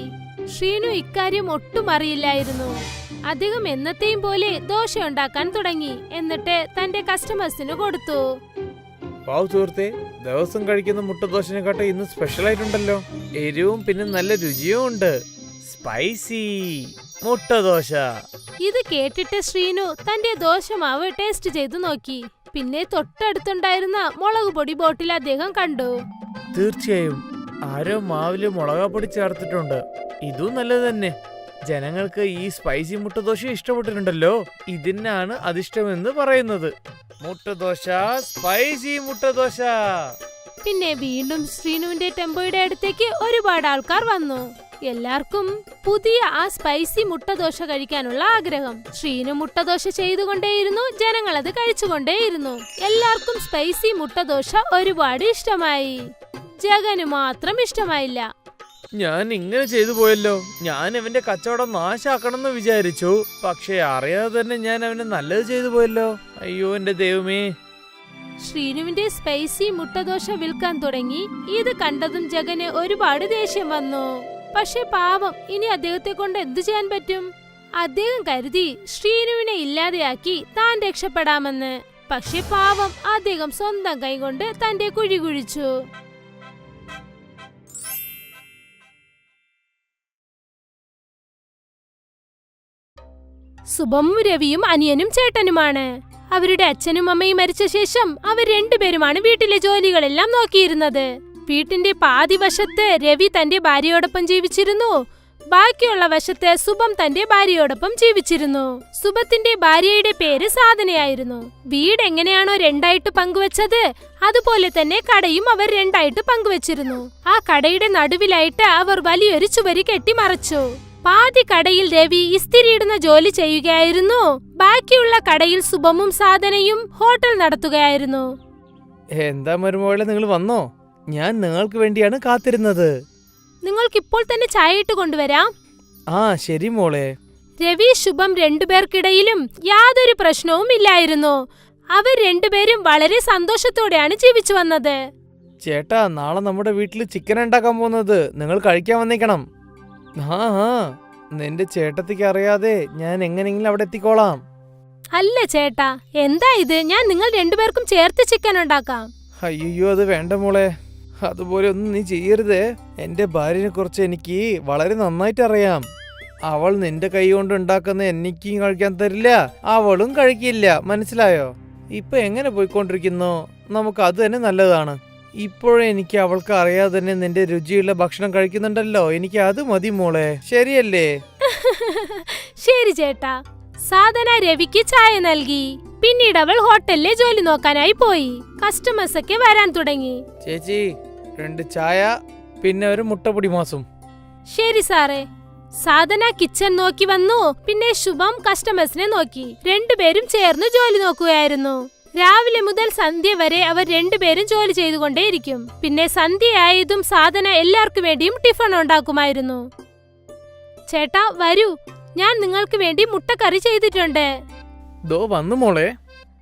ശ്രീനു ഇക്കാര്യം ഒട്ടും അറിയില്ലായിരുന്നു. അദ്ദേഹം എന്നത്തെയും പോലെ ദോശ ഉണ്ടാക്കാൻ തുടങ്ങി. എന്നിട്ട് തന്റെ കസ്റ്റമേഴ്സിന് കൊടുത്തു. പാവ സുഹൃത്തെ, ദിവസം കഴിക്കുന്ന മുട്ടദോശനെക്കാട്ടെ ഇന്ന് സ്പെഷ്യൽ ആയിട്ടുണ്ടല്ലോ. എരിവും പിന്നെ നല്ല രുചിയും ഉണ്ട്. സ്പൈസി മുട്ടദോശ. ഇത് കേട്ടിട്ട് ശ്രീനു തന്റെ ദോശമാവ് ടേസ്റ്റ് ചെയ്തു നോക്കി. പിന്നെ തൊട്ടടുത്തുണ്ടായിരുന്ന മുളക് പൊടി ബോട്ടിൽ അദ്ദേഹം കണ്ടു. തീർച്ചയായും ആരോ മാവില് മുളകാപ്പൊടി ചേർത്തിട്ടുണ്ട്. ഇതും നല്ലത് തന്നെ. ജനങ്ങൾക്ക് ഈ സ്പൈസി മുട്ടദോശ ഇഷ്ടപ്പെട്ടിട്ടുണ്ടല്ലോ. ഇതിനാണ് അതിഷ്ടമെന്ന് പറയുന്നത്. മുട്ടദോശ, സ്പൈസി മുട്ടദോശ. പിന്നെ വീണ്ടും ശ്രീനുവിന്റെ ടെമ്പോയുടെ അടുത്തേക്ക് ഒരുപാട് ആൾക്കാർ വന്നു. എല്ലാവർക്കും പുതിയ ആ സ്പൈസി മുട്ടദോശ കഴിക്കാനുള്ള ആഗ്രഹം. ശ്രീനു മുട്ടദോശ ചെയ്തുകൊണ്ടേയിരുന്നു, ജനങ്ങൾ അത് കഴിച്ചുകൊണ്ടേയിരുന്നു. എല്ലാവർക്കും സ്പൈസി മുട്ടദോശ ഒരുപാട് ഇഷ്ടമായി. ജഗന് മാത്രം ഇഷ്ടമായില്ല. ഞാൻ ഇങ്ങനെ ചെയ്തു പോയല്ലോ. ഞാൻ അവന്റെ കച്ചവടം നാശാക്കണമെന്ന് വിചാരിച്ചു. പക്ഷെ അറിയാതെ തന്നെ ഞാൻ അവന് നല്ലത് ചെയ്തു പോയല്ലോ. അയ്യോ എന്റെ ദൈവമേ. ശ്രീനുവിന്റെ സ്പൈസി മുട്ടദോശ വിൽക്കാൻ തുടങ്ങി. ഇത് കണ്ടതും ജഗന് ഒരുപാട് ദേഷ്യം വന്നു. പക്ഷെ പാവം, ഇനി അദ്ദേഹത്തെ കൊണ്ട് എന്തു ചെയ്യാൻ പറ്റും? അദ്ദേഹം കരുതി ശ്രീനുവിനെ ഇല്ലാതെയാക്കി താൻ രക്ഷപ്പെടാമെന്ന്. പക്ഷെ പാവം, അദ്ദേഹം സ്വന്തം കൈകൊണ്ട് തന്റെ കുഴി കുഴിച്ചു. സുബമും രവിയും അനിയനും ചേട്ടനുമാണ്. അവരുടെ അച്ഛനും അമ്മയും മരിച്ച ശേഷം അവർ രണ്ടുപേരുമാണ് വീട്ടിലെ ജോലികളെല്ലാം നോക്കിയിരുന്നത്. വീട്ടിന്റെ പാതി വശത്ത് രവി തന്റെ ഭാര്യയോടൊപ്പം ജീവിച്ചിരുന്നു. ബാക്കിയുള്ള വശത്ത് സുബം തന്റെ ഭാര്യയോടൊപ്പം ജീവിച്ചിരുന്നു. സുബത്തിന്റെ ഭാര്യയുടെ പേര് സാധനയായിരുന്നു. വീട് എങ്ങനെയാണോ രണ്ടായിട്ട് പങ്കുവച്ചത്, അതുപോലെ തന്നെ കടയും അവർ രണ്ടായിട്ട് പങ്കുവച്ചിരുന്നു. ആ കടയുടെ നടുവിലായിട്ട് അവർ വലിയൊരു ചുവര് കെട്ടി മറച്ചു. പാതി കടയിൽ രവി ഇസ്തിരിയിടുന്ന ജോലി ചെയ്യുകയായിരുന്നു. ബാക്കിയുള്ള കടയിൽ സുബമും സാധനയും ഹോട്ടൽ നടത്തുകയായിരുന്നു. എന്താ മരുമോളെ, നിങ്ങൾ വന്നോ? ഞാൻ നിങ്ങൾക്ക് വേണ്ടിയാണ് കാത്തിരുന്നത്. നിങ്ങൾക്കിപ്പോൾ തന്നെ ചായ ഇട്ട് കൊണ്ടുവരാം. ആ ശരി മോളെ. രവി ശുഭം രണ്ടുപേർക്കിടയിലും യാതൊരു പ്രശ്നവും ഇല്ലായിരുന്നു. അവർ രണ്ടുപേരും വളരെ സന്തോഷത്തോടെയാണ് ജീവിച്ചു വന്നത്. ചേട്ടാ, നാളെ നമ്മുടെ വീട്ടിൽ ചിക്കൻ ഉണ്ടാക്കാൻ പോകുന്നത്. നിങ്ങൾ കഴിക്കാൻ വന്നേക്കണം. നിന്റെ ചേട്ടത്തിക്ക് അറിയാതെ ഞാൻ എങ്ങനെയെങ്കിലും അവിടെ എത്തിക്കോളാം. അല്ല ചേട്ടാ, എന്താ ഇത്? ഞാൻ നിങ്ങൾ രണ്ടുപേർക്കും ചേർത്ത് ചിക്കൻ ഉണ്ടാക്കാം. അയ്യോ, അത് വേണ്ട മോളെ. അതുപോലെ ഒന്നും നീ ചെയ്യരുതേ. എന്റെ ഭാര്യനെ കുറിച്ച് എനിക്ക് വളരെ നന്നായിട്ട് അറിയാം. അവൾ നിന്റെ കൈ കൊണ്ട് ഉണ്ടാക്കുന്ന എനിക്കും കഴിക്കാൻ തരില്ല, അവളും കഴിക്കില്ല. മനസ്സിലായോ? ഇപ്പൊ എങ്ങനെ പോയിക്കൊണ്ടിരിക്കുന്നോ, നമുക്ക് അത് തന്നെ നല്ലതാണ്. ഇപ്പോഴെനിക്ക് അവൾക്ക് അറിയാതെ തന്നെ നിന്റെ രുചിയുള്ള ഭക്ഷണം കഴിക്കുന്നുണ്ടല്ലോ. എനിക്ക് അത് മതി മോളെ, ശരിയല്ലേ? ശരി ചേട്ടാ. സാധന രവിക്ക് ചായ നൽകി. പിന്നീട് അവൾ ഹോട്ടലിലെ ജോലി നോക്കാനായി പോയി. കസ്റ്റമേഴ്സ് ഒക്കെ വരാൻ തുടങ്ങി. ചേച്ചി, 2 ചായ പിന്നെ ഒരു മുട്ടപ്പൊടി മാസും. ശരി സാറേ. സാധന കിച്ചൺ നോക്കി വന്നു. പിന്നെ ശുഭം കസ്റ്റമേഴ്സിനെ നോക്കി. രണ്ടുപേരും ചേർന്ന് ജോലി നോക്കുകയായിരുന്നു. രാവിലെ മുതൽ സന്ധ്യ വരെ അവർ രണ്ടുപേരും ജോലി ചെയ്തുകൊണ്ടേയിരിക്കും. പിന്നെ സന്ധ്യയായതും സാധന എല്ലാവർക്കും വേണ്ടിയും ടിഫൺ ഉണ്ടാക്കുമായിരുന്നു. ചേട്ടാ വരൂ, ഞാൻ നിങ്ങൾക്ക് വേണ്ടി മുട്ടക്കറി ചെയ്തിട്ടുണ്ട്. വന്നു മോളെ.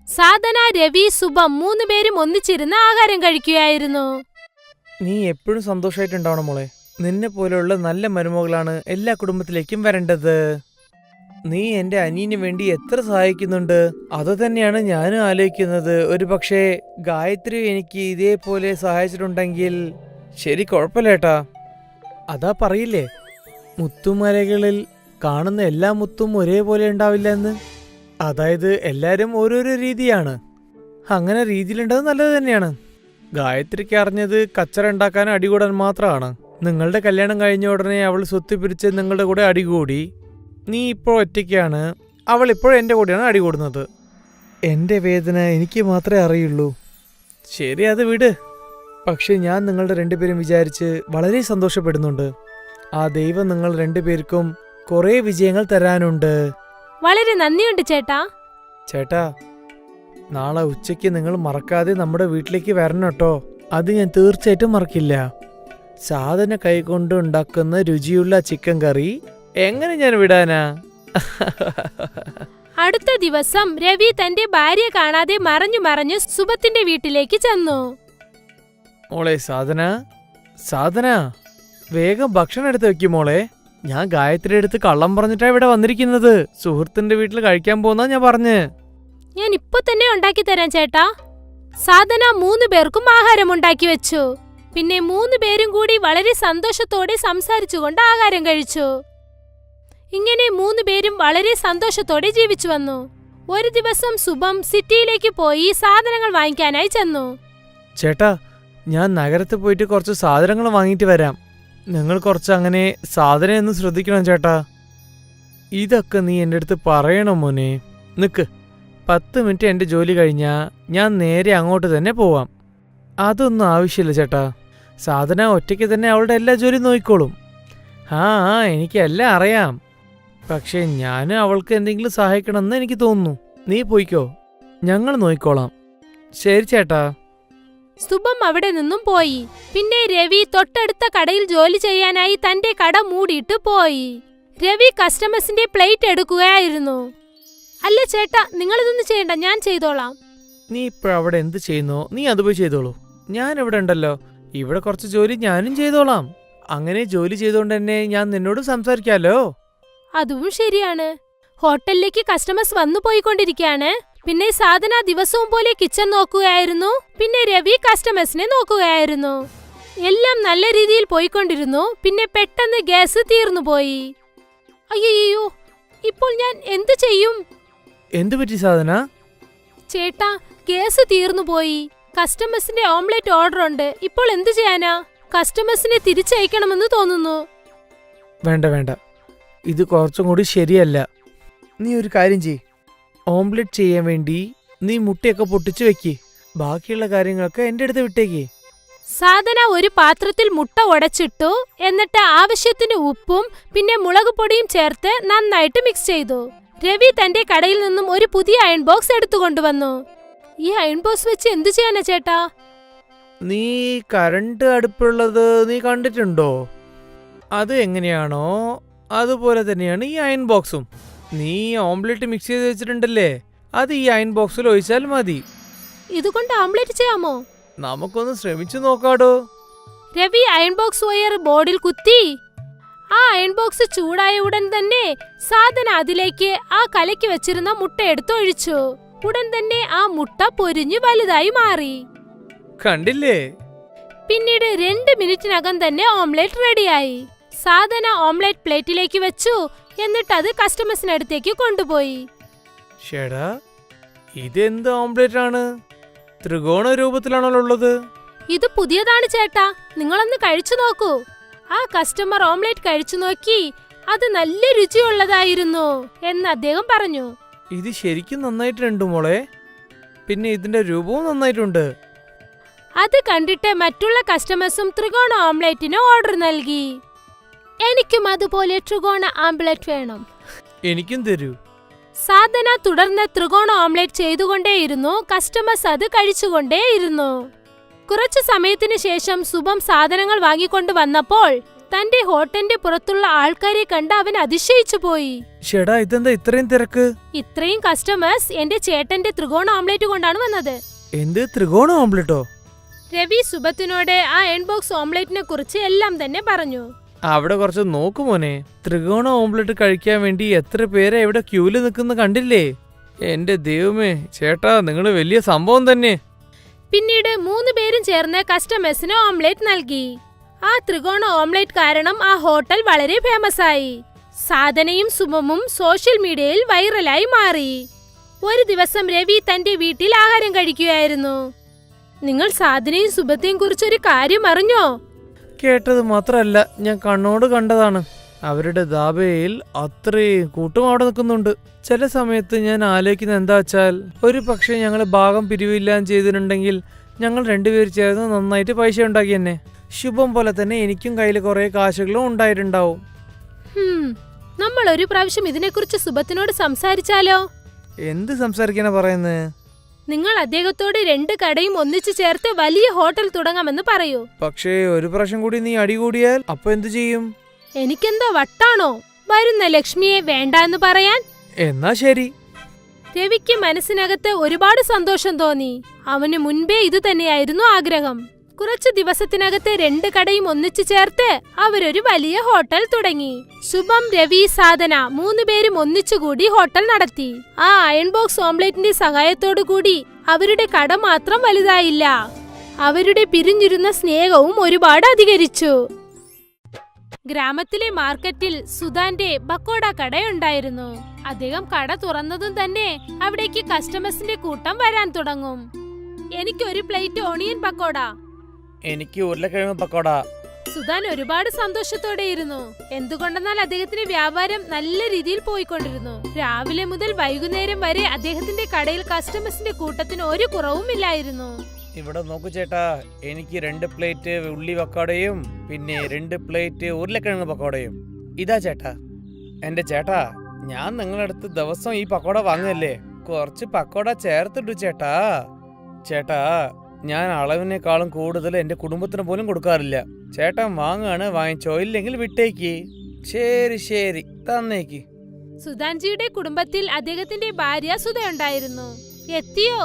സാധന, രവി, സുബം 3 പേരും ഒന്നിച്ചിരുന്ന് ആഹാരം കഴിക്കുകയായിരുന്നു. നീ എപ്പോഴും സന്തോഷമായിട്ടുണ്ടാവണം മോളെ. നിന്നെ പോലെയുള്ള നല്ല മരുമകളാണ് എല്ലാ കുടുംബത്തിലേക്കും വരേണ്ടത്. നീ എന്റെ അനിയന് വേണ്ടി എത്ര സഹായിക്കുന്നുണ്ട്. അത് തന്നെയാണ് ഞാനും ആലോചിക്കുന്നത്. ഒരു പക്ഷേ ഗായത്രി എനിക്ക് ഇതേപോലെ സഹായിച്ചിട്ടുണ്ടെങ്കിൽ ശരി, കുഴപ്പമില്ലേട്ടാ. അതാ പറയില്ലേ, മുത്തുമലകളിൽ കാണുന്ന എല്ലാ മുത്തും ഒരേപോലെ ഉണ്ടാവില്ല എന്ന്. അതായത് എല്ലാരും ഓരോരോ രീതിയാണ്. അങ്ങനെ രീതിയിലുണ്ടത് നല്ലത് തന്നെയാണ്. ഗായത്രിക്ക് അറിഞ്ഞത് കച്ചറ ഉണ്ടാക്കാനും അടികൂടാൻ മാത്രമാണ്. നിങ്ങളുടെ കല്യാണം കഴിഞ്ഞ ഉടനെ അവൾ സ്വത്ത് പിരിച്ച് നിങ്ങളുടെ കൂടെ അടികൂടി. നീ ഇപ്പോൾ ഒറ്റയ്ക്കാണ്, അവൾ ഇപ്പോഴും എൻ്റെ കൂടെയാണ് അടികൂടുന്നത്. എൻ്റെ വേദന എനിക്ക് മാത്രമേ അറിയുള്ളൂ. ശരി, അത് വിട്. പക്ഷെ ഞാൻ നിങ്ങളുടെ രണ്ടുപേരും വിചാരിച്ച് വളരെ സന്തോഷപ്പെടുന്നുണ്ട്. ആ ദൈവം നിങ്ങൾ രണ്ടുപേർക്കും കുറെ വിജയങ്ങൾ തരാനുണ്ട്. വളരെ നന്ദിയുണ്ട് ചേട്ടാ. ചേട്ടാ, നാളെ ഉച്ചയ്ക്ക് നിങ്ങൾ മറക്കാതെ നമ്മുടെ വീട്ടിലേക്ക് വരണം കേട്ടോ. അത് ഞാൻ തീർച്ചയായിട്ടും മറക്കില്ല. സാധന കൈകൊണ്ട് ഉണ്ടാക്കുന്ന രുചിയുള്ള ചിക്കൻ കറി എങ്ങനെ ഞാൻ വിടാനാ? അടുത്ത ദിവസം രവി തന്റെ ഭാര്യ കാണാതെ മറഞ്ഞു സുബത്തിന്റെ വീട്ടിലേക്ക് ചെന്നു. മോളെ സാധന വേഗം ഭക്ഷണം എടുത്ത് വെക്കും മോളെ. ഞാൻ ഗായത്രി അടുത്ത് കള്ളം പറഞ്ഞിട്ടാ ഇവിടെ വന്നിരിക്കുന്നത്. സുഹൃത്തിന്റെ വീട്ടിൽ കഴിക്കാൻ പോന്നാ ഞാൻ പറഞ്ഞ്. ഞാൻ ഇപ്പൊ തന്നെ ഉണ്ടാക്കി തരാം ചേട്ടാ. സാധന 3 പേർക്കും ആഹാരം ഉണ്ടാക്കി വെച്ചു. പിന്നെ 3 പേരും കൂടി വളരെ സന്തോഷത്തോടെ സംസാരിച്ചുകൊണ്ട് ആഹാരം കഴിച്ചു. ഇങ്ങനെ 3 പേരും വളരെ സന്തോഷത്തോടെ ജീവിച്ചു വന്നു. ഒരു ദിവസം സുബം സിറ്റിയിലേക്ക് പോയി സാധനങ്ങൾ വാങ്ങിക്കാനായി ചെന്നു. ചേട്ടാ, ഞാൻ നഗരത്തിൽ പോയിട്ട് കുറച്ച് സാധനങ്ങൾ വാങ്ങിയിട്ട് വരാം. നിങ്ങൾ കുറച്ച് അങ്ങനെ സാധനം ഒന്ന് ശ്രദ്ധിക്കണം ചേട്ടാ. ഇതൊക്കെ നീ എൻ്റെ അടുത്ത് പറയണം മോനെ. നിക്ക്, 10 മിനിറ്റ് എൻ്റെ ജോലി കഴിഞ്ഞാ ഞാൻ നേരെ അങ്ങോട്ട് തന്നെ പോവാം. അതൊന്നും ആവശ്യമില്ല ചേട്ടാ. സാധന ഒറ്റയ്ക്ക് തന്നെ അവളുടെ എല്ലാ ജോലിയും നോക്കിക്കോളും. ആ എനിക്കെല്ലാം അറിയാം. പക്ഷെ ഞാൻ അവൾക്ക് എന്തെങ്കിലും സഹായിക്കണമെന്ന് എനിക്ക് തോന്നുന്നു. നീ പോയിക്കോ, ഞങ്ങൾ നോക്കിക്കോളാം. ശരി ചേട്ടാ. സുബം അവിടെ നിന്നും പോയി. പിന്നെ രവി തൊട്ടടുത്ത കടയിൽ ജോലി ചെയ്യാനായി തന്റെ കട മൂടിയിട്ട് പോയി. രവി കസ്റ്റമേഴ്സിന്റെ പ്ലേറ്റ് എടുക്കുകയായിരുന്നു. അല്ല ചേട്ടാ, നിങ്ങളിതൊന്നും ചെയ്യണ്ട, ഞാൻ ചെയ്തോളാം. നീ ഇപ്പോഴവിടെ എന്ത് ചെയ്യുന്നോ നീ അത് പോയി ചെയ്തോളൂ. ഞാൻ ഇവിടെ ഉണ്ടല്ലോ. ഇവിടെ കുറച്ച് ജോലി ഞാനും ചെയ്തോളാം. അങ്ങനെ ജോലി ചെയ്തോണ്ട് തന്നെ ഞാൻ നിന്നോട് സംസാരിക്കാലോ. അതും ശരിയാണ്. ഹോട്ടലിലേക്ക് കസ്റ്റമേഴ്സ് വന്നു പോയിക്കൊണ്ടിരിക്കുകയാണ്. പിന്നെ സാധന ദിവസവും പോലെ കിച്ചൺ നോക്കുകയായിരുന്നു. പിന്നെ രവി കസ്റ്റമേഴ്സിനെ നോക്കുകയായിരുന്നു. എല്ലാം നല്ല രീതിയിൽ പോയിക്കൊണ്ടിരുന്നു. പിന്നെ പെട്ടെന്ന് ഗ്യാസ് തീർന്നു പോയി. അയ്യോ, ഇപ്പോൾ ഞാൻ എന്തു ചെയ്യും? എന്തു പറ്റി സാധന? ചേട്ടാ, ഗ്യാസ് തീർന്നു പോയി. കസ്റ്റമേഴ്സിന്റെ ഓംലെറ്റ് ഓർഡർ ഉണ്ട്. ഇപ്പോൾ എന്തു ചെയ്യാനാ? കസ്റ്റമേഴ്സിനെ തിരിച്ചയക്കണമെന്ന് തോന്നുന്നു. വേണ്ട, ഇത് കുറച്ചും കൂടി ശരിയല്ല. നീ ഒരു കാര്യം ചെയ്. ഓംലെറ്റ് ചെയ്യാൻ വേണ്ടി നീ മുട്ടയൊക്കെ പൊട്ടിച്ചു വെക്ക്. ബാക്കിയുള്ള കാര്യങ്ങളൊക്കെ എൻ്റെ അടുത്ത് വിട്ടേക്ക്. സാധന ഒരു പാത്രത്തിൽ മുട്ട ഉടച്ചിട്ടു. എന്നിട്ട് ആവശ്യത്തിന് ഉപ്പും പിന്നെ മുളക് പൊടിയും ചേർത്ത് നന്നായിട്ട് മിക്സ് ചെയ്തു. രവി തന്റെ കടയിൽ നിന്നും ഒരു പുതിയ അയൺ ബോക്സ് എടുത്തുകൊണ്ടുവന്നു. ഈ അയൺ ബോക്സ് വെച്ച് എന്തു ചെയ്യാനാ ചേട്ടാ? നീ കറണ്ട് അടുപ്പുള്ളത് നീ കണ്ടിട്ടുണ്ടോ? അത് എങ്ങനെയാണോ അതുപോലെ തന്നെയാണ് ഈ അയൺ ബോക്സും. നീ ഓംലെറ്റ് മിക്സ് ചെയ്ത് വെച്ചിട്ടുണ്ടല്ലേ, അത് ഈ അയൺ ബോക്സിൽ ഒഴിച്ചാൽ മതി. ഇതുകൊണ്ട് ഓംലെറ്റ് ചെയ്യാമോ? നമുക്കൊന്ന് ശ്രമിച്ചു നോക്കാടോ. രവി അയൺ ബോക്സ് വയർ ബോർഡിൽ കുത്തി. ആ അയൺ ബോക്സ് ചൂടായ ഉടൻ തന്നെ സാധന അതിലേക്ക് ആ കലക്കി വെച്ചിരുന്ന മുട്ട എടുത്തൊഴിച്ചു. ഉടൻ തന്നെ ആ മുട്ട പൊരിഞ്ഞു വലുതായി മാറി. കണ്ടില്ലേ? പിന്നീട് 2 മിനിറ്റിനകം തന്നെ ഓംലെറ്റ് റെഡിയായി. സാധന ഓംലെറ്റ് പ്ലേറ്റിലേക്ക് വെച്ചു. എന്നിട്ട് അത് കസ്റ്റമേഴ്സിനടുത്തേക്ക് കൊണ്ടുപോയി. ഷേടാ, ഇതെന്ത് ഓംലെറ്റ് ആണ്? ത്രികോണ രൂപത്തിലാണല്ലോ ഉള്ളത്. ഇത് പുതിയതാണ് ചേട്ടാ, നിങ്ങളൊന്ന് കഴിച്ചു നോക്കൂ. ആ കസ്റ്റമർ ഓംലെറ്റ് കഴിച്ചു നോക്കി. അത് നല്ല രുചിയുള്ളതായിരുന്നു എന്ന് അദ്ദേഹം പറഞ്ഞു. ഇത് ശരിക്കും നന്നായിട്ടുണ്ട് മോളെ. പിന്നെ ഇതിന്റെ രൂപവും നന്നായിട്ടുണ്ട്. അത് കണ്ടിട്ട് മറ്റുള്ള കസ്റ്റമേഴ്സും ത്രികോണ ഓംലെറ്റിന് ഓർഡർ നൽകി. എനിക്കും അതുപോലെ ത്രികോണ ഓംലെറ്റ് വേണം. എനിക്കും തരൂ. സാധന തുടർന്ന് ത്രികോണ ഓംലെറ്റ് ചെയ്തുകൊണ്ടേയിരുന്നു. കസ്റ്റമേഴ്സ് അത് കഴിച്ചുകൊണ്ടേയിരുന്നു. കുറച്ചു സമയത്തിന് ശേഷം സുബം സാധനങ്ങൾ വാങ്ങിക്കൊണ്ട് വന്നപ്പോൾ തന്റെ ഹോട്ടലിന്റെ പുറത്തുള്ള ആൾക്കാരെ കണ്ട് അവൻ അതിശയിച്ചു പോയി. ഷേടാ, ഇതെന്താ ഇത്രയും തിരക്ക്? ഇത്രയും കസ്റ്റമേഴ്സ് എന്റെ ചേട്ടന്റെ ത്രികോണ ഓംലെറ്റ് കൊണ്ടാണ് വന്നത്. എന്ത് ത്രികോണ ഓംലെറ്റോ? രവി സുബത്തിനോട് ആ എൺബോക്സ് ഓംലെറ്റിനെ കുറിച്ച് എല്ലാം തന്നെ പറഞ്ഞു. അവിടെ കുറച്ച് നോക്കുമോനെ. ത്രികോണ ഓംലെറ്റ് കഴിക്കാൻ വേണ്ടി എത്ര പേരെ ഇവിടെ ക്യൂല് നിൽക്കുന്ന കണ്ടില്ലേ? എന്റെ ദൈവമേ ചേട്ടാ, നിങ്ങള് വലിയ സംഭവം തന്നെ. പിന്നീട് 3 പേരും ചേർന്ന് കസ്റ്റമേഴ്സിന് ഓംലെറ്റ് നൽകി. ആ ത്രികോണ ഓംലെറ്റ് കാരണം ആ ഹോട്ടൽ വളരെ ഫേമസ് ആയി. സാധനയും സുമമും സോഷ്യൽ മീഡിയയിൽ വൈറലായി മാറി. ഒരു ദിവസം രവി തന്റെ വീട്ടിൽ ആഹാരം കഴിക്കുകയായിരുന്നു. നിങ്ങൾ സാധനയും സുബത്തെയും കുറിച്ചൊരു കാര്യം അറിഞ്ഞോ? കേട്ടത് മാത്രല്ല, ഞാൻ കണ്ണോട് കണ്ടതാണ്. അവരുടെ ദാബയിൽ അത്രയും കൂട്ടും അവിടെ നിൽക്കുന്നുണ്ട്. ചില സമയത്ത് ഞാൻ ആലോചിക്കുന്നത് എന്താ വെച്ചാൽ, ഒരു പക്ഷേ ഞങ്ങൾ ഭാഗം പിരിവില്ലാന്ന് ചെയ്തിട്ടുണ്ടെങ്കിൽ ഞങ്ങൾ രണ്ടുപേർ ചേർന്ന് നന്നായിട്ട് പൈസ ഉണ്ടാക്കി തന്നെ. ശുഭം പോലെ തന്നെ എനിക്കും കയ്യിൽ കുറെ കാശുകളും ഉണ്ടായിട്ടുണ്ടാവും. നമ്മൾ ഒരു പ്രാവശ്യം ഇതിനെക്കുറിച്ച് സുബത്തിനോട് സംസാരിച്ചാലോ? എന്ത് സംസാരിക്കാനാ പറയുന്നത്? നിങ്ങൾ അദ്ദേഹത്തോട് 2 കടയും ഒന്നിച്ചു ചേർത്ത് വലിയ ഹോട്ടൽ തുടങ്ങാമെന്ന് പറയൂ. പക്ഷേ ഒരു പ്രാവശ്യം കൂടി നീ അടി കൂടിയാൽ അപ്പൊ എന്തു ചെയ്യും? എനിക്കെന്തോ വട്ടാണോ വരുന്ന ലക്ഷ്മിയെ വേണ്ട എന്ന് പറയാൻ? എന്നാ ശരി. രവിക്ക് മനസ്സിനകത്ത് ഒരുപാട് സന്തോഷം തോന്നി. അവന് മുൻപേ ഇത് തന്നെയായിരുന്നു ആഗ്രഹം. കുറച്ചു ദിവസത്തിനകത്ത് 2 കടയും ഒന്നിച്ചു ചേർത്ത് അവരൊരു വലിയ ഹോട്ടൽ തുടങ്ങി. ശുഭം, രവി, സാധന 3 പേരും ഒന്നിച്ചുകൂടി ഹോട്ടൽ നടത്തി. ആ അയൺ ബോക്സ് ഓംലെറ്റിന്റെ സഹായത്തോടു കൂടി അവരുടെ കട മാത്രം വലുതായില്ല, അവരുടെ പിരിഞ്ഞിരുന്ന സ്നേഹവും ഒരുപാട് അധികരിച്ചു. ഗ്രാമത്തിലെ മാർക്കറ്റിൽ സുധാന്റെ പക്കോട കടയുണ്ടായിരുന്നു. അദ്ദേഹം കട തുറന്നതും തന്നെ അവിടേക്ക് കസ്റ്റമേഴ്സിന്റെ കൂട്ടം വരാൻ തുടങ്ങും. എനിക്കൊരു പ്ലേറ്റ് ഓണിയൻ പക്കോട. എനിക്ക് ഉരുളക്കിഴങ്ങ് പക്കോട. സുധാൻ ഒരുപാട് സന്തോഷത്തോടെ ഇരുന്നു. എന്തുകൊണ്ടെന്നാൽ അദ്ദേഹത്തിന്റെ വ്യാപാരം നല്ല രീതിയിൽ പോയിക്കൊണ്ടിരുന്നു. രാവിലെ മുതൽ വൈകുന്നേരം വരെ അദ്ദേഹത്തിന്റെ കടയിൽ കസ്റ്റമേഴ്സിന്റെ കൂട്ടത്തിന് ഒരു കുറവുമില്ലായിരുന്നു. ഇവിടെ നോക്കൂ ചേട്ടാ, എനിക്ക് 2 പ്ലേറ്റ് ഉള്ളി പക്കോടയും പിന്നെ 2 പ്ലേറ്റ് ഉരുളക്കിഴങ്ങ് പക്കോടയും. ഇതാ ചേട്ടാ. എന്റെ ചേട്ടാ, ഞാൻ നിങ്ങളടുത്ത് ദിവസം ഈ പക്കോട വാങ്ങല്ലേ, കുറച്ച് പക്കോട ചേർത്തിട്ടു ചേട്ടാ. ചേട്ടാ, ഞാൻ അളവിനേക്കാളും കൂടുതൽ എന്റെ കുടുംബത്തിന് പോലും കൊടുക്കാറില്ല. ചേട്ടൻ വാങ്ങാണ്, വാങ്ങിച്ചോ, ഇല്ലെങ്കിൽ വിട്ടേക്ക്. ശരി ശരി, തന്നേക്ക്. സുധാൻജിയുടെ കുടുംബത്തിൽ അദ്ദേഹത്തിന്റെ ഭാര്യ സുധയുണ്ടായിരുന്നു. എത്തിയോ?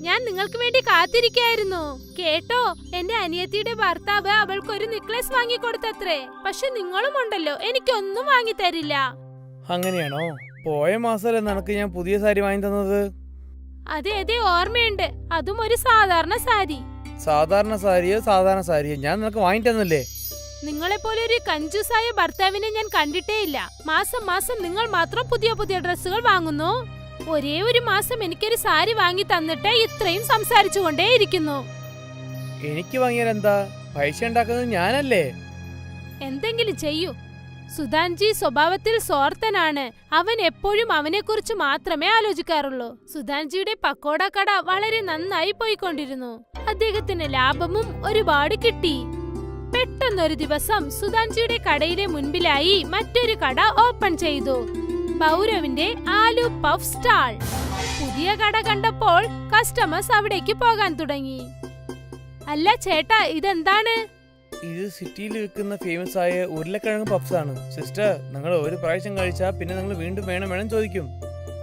ഞാൻ നിങ്ങൾക്ക് വേണ്ടി കാത്തിരിക്കായിരുന്നു. കേട്ടോ, എന്റെ അനിയത്തിയുടെ ഭർത്താവ് അവൾക്കൊരു നെക്ലേസ് വാങ്ങിക്കൊടുത്തത്രേ. പക്ഷെ നിങ്ങളും ഉണ്ടല്ലോ, എനിക്കൊന്നും വാങ്ങിത്തരില്ല. അങ്ങനെയാണോ? പോയ മാസമല്ലേ നിനക്ക് ഞാൻ പുതിയ സാരി വാങ്ങി തന്നത്? അതെ അതെ, ഓർമ്മയുണ്ട്. അതും ഒരു സാധാരണ സാരി. സാധാരണ സാരിയോ സാധാരണ സാരിയോ ഞാൻ നിനക്ക് വാങ്ങി തന്നില്ലേ? നിങ്ങളെപ്പോലെ ഒരു കഞ്ചൂസായ ഭർത്താവിനെ ഞാൻ കണ്ടിട്ടേ ഇല്ല. മാസം മാസം നിങ്ങൾ മാത്രം പുതിയ പുതിയ ഡ്രസ്സുകൾ വാങ്ങുന്നു. ഒരേ ഒരു മാസം എനിക്കൊരു സാരി വാങ്ങി തന്നിട്ട് ഇത്രയും സംസാരിച്ചുകൊണ്ടേ ഇരിക്കുന്നു. എനിക്ക് വാങ്ങിയാൽ എന്താ? പൈസ ഉണ്ടാക്കുന്നത് ഞാനല്ലേ. എന്തെങ്കിലും ചെയ്യൂ. സുധാൻജി സ്വഭാവത്തിൽ സ്വാർത്ഥനാണ്. അവൻ എപ്പോഴും അവനെക്കുറിച്ച് മാത്രമേ ആലോചിക്കാറുള്ളൂ. സുധാൻജിയുടെ പക്കോട കട വളരെ നന്നായി പോയിക്കൊണ്ടിരുന്നു. അദ്ദേഹത്തിന് ലാഭവും ഒരുപാട് കിട്ടി. പെട്ടെന്നൊരു ദിവസം സുധാൻജിയുടെ കടയിലെ മുൻപിലായി മറ്റൊരു കട ഓപ്പൺ ചെയ്തു. ഭൗരവിന്റെ ആലു പഫ് സ്റ്റാൾ. പുതിയ കട കണ്ടപ്പോൾ കസ്റ്റമേഴ്സ് അവിടേക്ക് പോകാൻ തുടങ്ങി. അല്ല ചേട്ടാ, ഇതെന്താണ്? ഇത് സിറ്റിയിൽ വിൽക്കുന്ന ഫേമസ് ആയ ഉരുളക്കിഴങ്ങ് പഫ്സ് ആണ്. സിസ്റ്റർ, നിങ്ങൾ ഒരു പ്രാവശ്യം കഴിച്ചാ പിന്നെ നിങ്ങൾ വീണ്ടും വേണം ചോദിക്കും.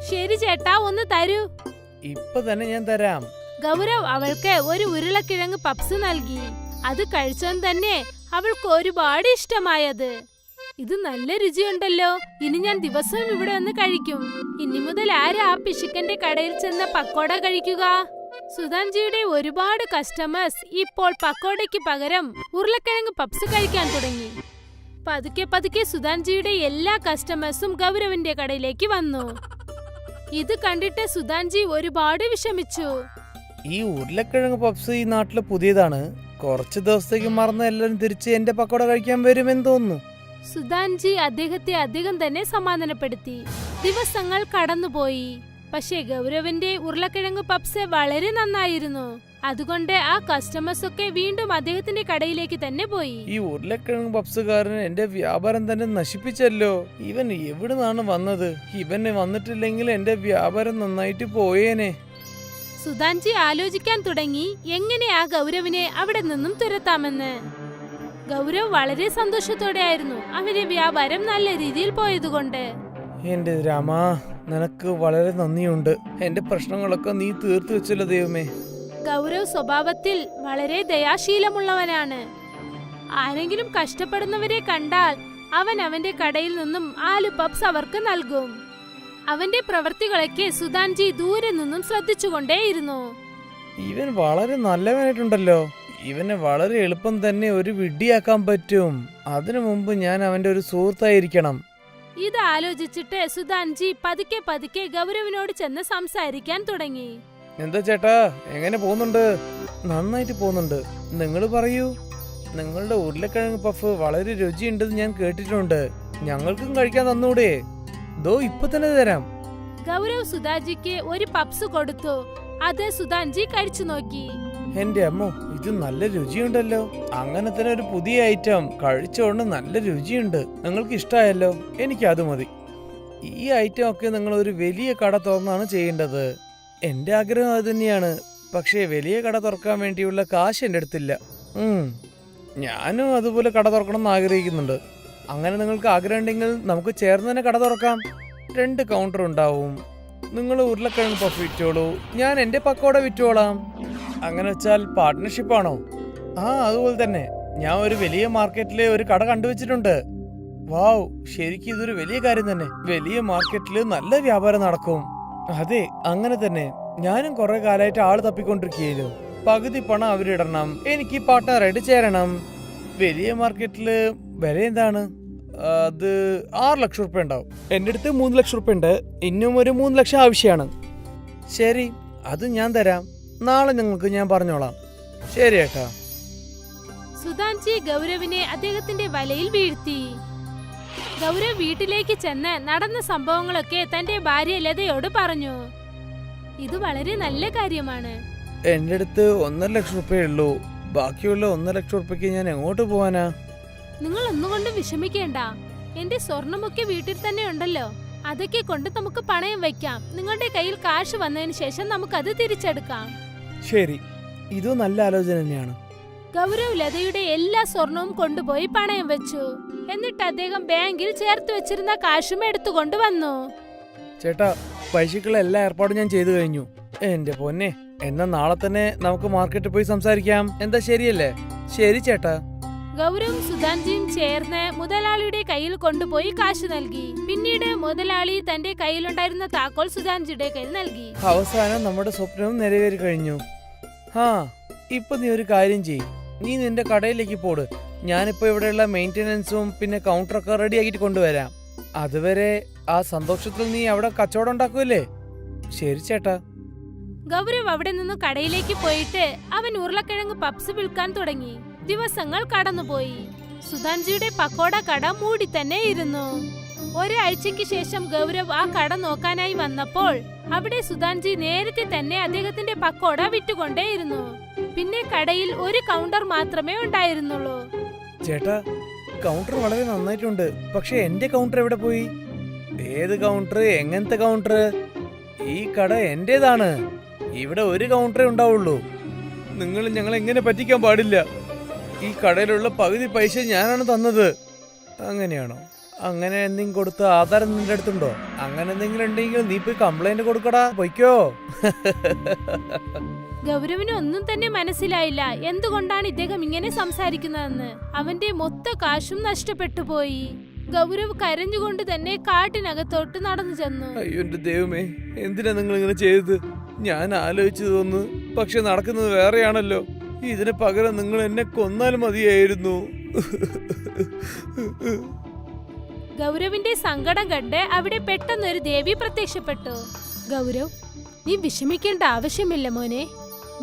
ശരി ചേട്ടാ, ഒന്ന് തരൂ. ഇപ്പൊ തന്നെ ഞാൻ തരാം. ഗൗരവ് അവൾക്ക് ഒരു ഉരുളക്കിഴങ്ങ് പപ്സ് നൽകി. അത് കഴിച്ചതും തന്നെ അവൾക്ക് ഒരുപാട് ഇഷ്ടമായത്. ഇത് നല്ല രുചിയുണ്ടല്ലോ, ഇനി ഞാൻ ദിവസവും ഇവിടെ വന്ന് കഴിക്കും. ഇനി മുതൽ ആരാ ആ പിശുക്കന്റെ കടയിൽ ചെന്ന് പക്കോട കഴിക്കുക? സുധാൻജിയുടെ ഒരുപാട് കസ്റ്റമേഴ്സ് ഇപ്പോൾ പക്കോടയ്ക്ക് പകരം ഉരുളക്കിഴങ്ങ് പപ്സ് കഴിക്കാൻ തുടങ്ങി. പതുക്കെ പതുക്കെ സുധാൻജിയുടെ എല്ലാ കസ്റ്റമേഴ്സും ഗൗരവിന്റെ കടയിലേക്ക് വന്നു. ഇത് കണ്ടിട്ട് സുധാൻജി ഒരുപാട് വിഷമിച്ചു. ഈ ഉരുളക്കിഴങ്ങ് പപ്സ് ഈ നാട്ടില് പുതിയതാണ്. കുറച്ച് ദിവസത്തേക്ക് മറന്ന് എല്ലാവരും തിരിച്ച് എന്റെ പക്കോട കഴിക്കാൻ വരുമെന്ന് തോന്നുന്നു. സുധാൻജി അദ്ദേഹത്തെ അധികം തന്നെ സമാധാനപ്പെടുത്തി. ദിവസങ്ങൾ കടന്നുപോയി. പക്ഷേ ഗൗരവിന്റെ ഉരുളക്കിഴങ്ങ് പപ്സ് വളരെ നന്നായിരുന്നു. അതുകൊണ്ട് ആ കസ്റ്റമേഴ്സ് ഒക്കെ വീണ്ടും അദ്ദേഹത്തിന്റെ കടയിലേക്ക് തന്നെ പോയി. ഈ ഉരുളക്കിഴങ്ങ് പപ്സുകാരൻ എന്റെ വ്യാപാരം തന്നെ നശിപ്പിച്ചല്ലോ. ഇവൻ എവിടുന്നാണ് വന്നത്? ഇവന് വന്നിട്ടില്ലെങ്കിൽ എന്റെ വ്യാപാരം നന്നായിട്ട് പോയേനെ. സുധാൻജി ആലോചിക്കാൻ തുടങ്ങി എങ്ങനെ ആ ഗൗരവിനെ അവിടെ നിന്നും തുരത്താമെന്ന്. ഗൗരവ് വളരെ സന്തോഷത്തോടെയായിരുന്നു. അവന്റെ വ്യാപാരം നല്ല രീതിയിൽ പോയതുകൊണ്ട്. എന്റെ രാമാ, നിനക്ക് വളരെ നന്ദിയുണ്ട്. എന്റെ പ്രശ്നങ്ങളൊക്കെ നീ തീർത്തു വെച്ചല്ലോ ദൈവമേ. ഗൗരവ് സ്വഭാവത്തിൽ വളരെ ദയാശീലമുള്ളവനാണ്. ആരെങ്കിലും കഷ്ടപ്പെടുന്നവരെ കണ്ടാൽ അവൻ അവന്റെ കടയിൽ നിന്നും ആലു പപ്സ് അവർക്ക് നൽകും. അവന്റെ പ്രവൃത്തികളൊക്കെ സുധാൻജി ദൂരെ നിന്നും ശ്രദ്ധിച്ചുകൊണ്ടേയിരുന്നു. ഇവൻ വളരെ നല്ലവനായിട്ടുണ്ടല്ലോ. ഇവനെ വളരെ എളുപ്പം തന്നെ ഒരു വിഡ്ഢിയാക്കാൻ പറ്റും. അതിനു മുമ്പ് ഞാൻ അവന്റെ ഒരു സുഹൃത്തായിരിക്കണം. ഇത് ആലോചിച്ചിട്ട് സുധാൻജി പതുക്കെ പതുക്കെ ഗൗരവിനോട് ചെന്ന് സംസാരിക്കാൻ തുടങ്ങി. എന്താ ചേട്ടാ, എങ്ങനെ പോകുന്നുണ്ട്? നന്നായിട്ട് പോകുന്നുണ്ട്. നിങ്ങൾ പറയൂ. നിങ്ങളുടെ ഉരുളക്കിഴങ്ങ് പഫ് വളരെ രുചിയുണ്ടെന്ന് ഞാൻ കേട്ടിട്ടുണ്ട്. ഞങ്ങൾക്കും കഴിക്കാൻ തന്നൂടെ? ദോ ഇപ്പൊ തന്നെ തരാം. ഗൗരവ് സുധാജിക്ക് ഒരു പപ്സ് കൊടുത്തു. അത് സുധാൻജി കഴിച്ചു നോക്കി. എന്റെ അമ്മോ, ഇത് നല്ല രുചിയുണ്ടല്ലോ. അങ്ങനെ തന്നെ ഒരു പുതിയ ഐറ്റം കഴിച്ചോണ്ട് നല്ല രുചിയുണ്ട്. നിങ്ങൾക്ക് ഇഷ്ടമായല്ലോ, എനിക്ക് അത് മതി. ഈ ഐറ്റം ഒക്കെ നിങ്ങൾ ഒരു വലിയ കട തുറന്നാണ് ചെയ്യേണ്ടത്. എന്റെ ആഗ്രഹം അത് തന്നെയാണ്. പക്ഷേ വലിയ കട തുറക്കാൻ വേണ്ടിയുള്ള കാശ് എൻ്റെ അടുത്തില്ല. ഞാനും അതുപോലെ കട തുറക്കണം എന്ന് ആഗ്രഹിക്കുന്നുണ്ട്. അങ്ങനെ നിങ്ങൾക്ക് ആഗ്രഹം ഉണ്ടെങ്കിൽ നമുക്ക് ചേർന്ന് തന്നെ കട തുറക്കാം. 2 കൗണ്ടർ ഉണ്ടാവും. നിങ്ങൾ ഉരുളക്കിഴങ്ങ് പഫ് വിറ്റോളൂ, ഞാൻ എൻ്റെ പക്കോട വിറ്റോളാം. അങ്ങനെ വെച്ചാൽ പാർട്ട്ണർഷിപ്പാണോ? അതുപോലെ തന്നെ. ഞാൻ ഒരു വലിയ മാർക്കറ്റിൽ ഒരു കട കണ്ടുവച്ചിട്ടുണ്ട്. വാവ്, ശരിക്കും ഇതൊരു വലിയ കാര്യം തന്നെ. വലിയ മാർക്കറ്റിൽ നല്ല വ്യാപാരം നടക്കും. അതെ, അങ്ങനെ തന്നെ. ഞാനും കുറെ കാലമായിട്ട് ആള് തപ്പിക്കൊണ്ടിരിക്കുകയല്ലോ. പകുതി പണം അവരിടണം, എനിക്ക് പാർട്ട്ണറായിട്ട് ചേരണം. വലിയ മാർക്കറ്റില് വില എന്താണ്? അത് 6 ലക്ഷം റുപ്യ ഉണ്ടാവും. എൻ്റെ അടുത്ത് 3 ലക്ഷം റുപ്യ ഉണ്ട്. ഇന്നും ഒരു 3 ലക്ഷം ആവശ്യമാണ്. ശരി, അത് ഞാൻ തരാം. നാളെ നിങ്ങൾക്ക് ഞാൻ പറഞ്ഞോളാം. ശരി ഏട്ടാ. സുധാൻജി ഗൗരവിനെ അദ്ദേഹത്തിന്റെ വലയിൽ വീഴ്ത്തി. ഗൗരവ് വീട്ടിലേക്ക് ചെന്ന് നടന്ന സംഭവങ്ങളൊക്കെ തന്റെ ഭാര്യ ലതയോട് പറഞ്ഞു. ഇത് വളരെ നല്ല കാര്യമാണ്. എൻ്റെ അടുത്ത് 1.5 ലക്ഷം റുപ്യ ഉള്ളൂ. ബാക്കിയുള്ള 1 ലക്ഷം റുപ്യക്ക് ഞാൻ എങ്ങോട്ട് പോവാനാ? നിങ്ങൾ ഒന്നുകൊണ്ടും വിഷമിക്കേണ്ട. എന്റെ സ്വർണമൊക്കെ വീട്ടിൽ തന്നെ ഉണ്ടല്ലോ. അതൊക്കെ കൊണ്ട് നമുക്ക് പണയം വെക്കാം. നിങ്ങളുടെ കയ്യിൽ കാശ് വന്നതിന് ശേഷം നമുക്കത് തിരിച്ചെടുക്കാം. ശരി, ഇത് നല്ല ആലോചന തന്നെയാണ്. ഗൗരവ് ലതയുടെ എല്ലാ സ്വർണവും കൊണ്ടുപോയി പണയം വെച്ചു. എന്നിട്ട് അദ്ദേഹം ബാങ്കിൽ ചേർത്ത് വെച്ചിരുന്ന കാശും എടുത്തുകൊണ്ട് വന്നു. ചേട്ടാ, പൈസക്കുള്ള എല്ലാ ഏർപ്പാടും ഞാൻ ചെയ്തു കഴിഞ്ഞു. എന്റെ പൊന്നെ, എന്നാ നാളെ തന്നെ നമുക്ക് മാർക്കറ്റിൽ പോയി സംസാരിക്കാം. എന്താ, ശരിയല്ലേ? ശരി ചേട്ടാ. ഗൗരവും സുധാൻജിയും ചേർന്ന് മുതലാളിയുടെ കയ്യിൽ കൊണ്ടുപോയി കാശ് നൽകി. പിന്നീട് മുതലാളി തന്റെ കയ്യിലുണ്ടായിരുന്ന താക്കോൽ സുധാൻജിയുടെ കയ്യിൽ നൽകി. അവസാനം നമ്മുടെ സ്വപ്നവും നിറവേറി കഴിഞ്ഞു. ഇപ്പൊ നീ ഒരു കാര്യം ചെയ്യ്. നീ നിന്റെ കടയിലേക്ക് പോട്. ഞാനിപ്പോ ഇവിടെയുള്ള മെയിന്റനൻസും പിന്നെ കൗണ്ടറൊക്കെ റെഡി ആക്കിട്ട് കൊണ്ടുവരാം. അതുവരെ ആ സന്തോഷത്തിൽ നീ അവിടെ കച്ചവടം ഉണ്ടാക്കൂല്ലേ? ശരി ചേട്ടാ. ഗൗരവ് അവിടെ നിന്നും കടയിലേക്ക് പോയിട്ട് അവൻ ഉരുളക്കിഴങ്ങ് പപ്സ് വിൽക്കാൻ തുടങ്ങി. ദിവസങ്ങൾ കടന്നുപോയി. സുധാൻജിയുടെ പക്കോട കട മൂടി തന്നെ ഇരുന്നു. ഒരാഴ്ചയ്ക്ക് ശേഷം ഗൗരവ് ആ കട നോക്കാനായി വന്നപ്പോൾ അവിടെ സുധാൻജി നേരത്തെ തന്നെ അദ്ദേഹത്തിന്റെ പക്കോട വിറ്റുകൊണ്ടേയിരുന്നു. പിന്നെ കടയിൽ ഒരു കൗണ്ടർ മാത്രമേ ഉണ്ടായിരുന്നുള്ളൂ. ചേട്ടാ, കൗണ്ടർ വളരെ നന്നായിട്ടുണ്ട്. പക്ഷെ എന്റെ കൗണ്ടർ എവിടെ പോയി? ഏത് കൗണ്ടർ? എങ്ങനത്തെ കൗണ്ടർ? ഈ കട എന്റേതാണ്. ഇവിടെ ഒരു കൗണ്ടറേ ഉണ്ടാവുള്ളൂ. നിങ്ങൾ ഞങ്ങളെ എങ്ങനെ പറ്റിക്കാൻ പാടില്ല. ഈ കടയിലുള്ള പകുതി പൈസ ഞാനാണ് തന്നത്. അങ്ങനെയാണോ? അങ്ങനെ എന്തെങ്കിലും കൊടുത്ത ആധാരം നിന്റെ അടുത്തുണ്ടോ? അങ്ങനെ എന്തെങ്കിലും ഉണ്ടെങ്കിൽ നീ പോയി കംപ്ലൈന്റ് കൊടുക്കടാ. പൊയ്ക്കോ. ഗൗരവിന് ഒന്നും തന്നെ മനസ്സിലായില്ല എന്തുകൊണ്ടാണ് ഇദ്ദേഹം ഇങ്ങനെ സംസാരിക്കുന്നതെന്ന്. അവന്റെ മൊത്ത കാശും നഷ്ടപ്പെട്ടു പോയി. ഗൗരവ് കരഞ്ഞുകൊണ്ട് തന്നെ കാട്ടിനകത്തോട്ട് നടന്നു ചെന്നു. അയ്യോ എന്റെ ദൈവമേ, എന്തിനാ നിങ്ങൾ ഇങ്ങനെ ചെയ്തത്? ഞാൻ ആലോചിച്ചതൊന്ന്, പക്ഷെ നടക്കുന്നത് വേറെയാണല്ലോ. ഇതിന് പകരം നിങ്ങൾ എന്നെ കൊന്നാൽ മതിയായിരുന്നു. ഗൗരവിന്റെ സങ്കടം കണ്ട് അവിടെ പെട്ടെന്നൊരു ദേവി പ്രത്യക്ഷപ്പെട്ടു. ഗൗരവ്, നീ വിഷമിക്കേണ്ട ആവശ്യമില്ല മോനെ.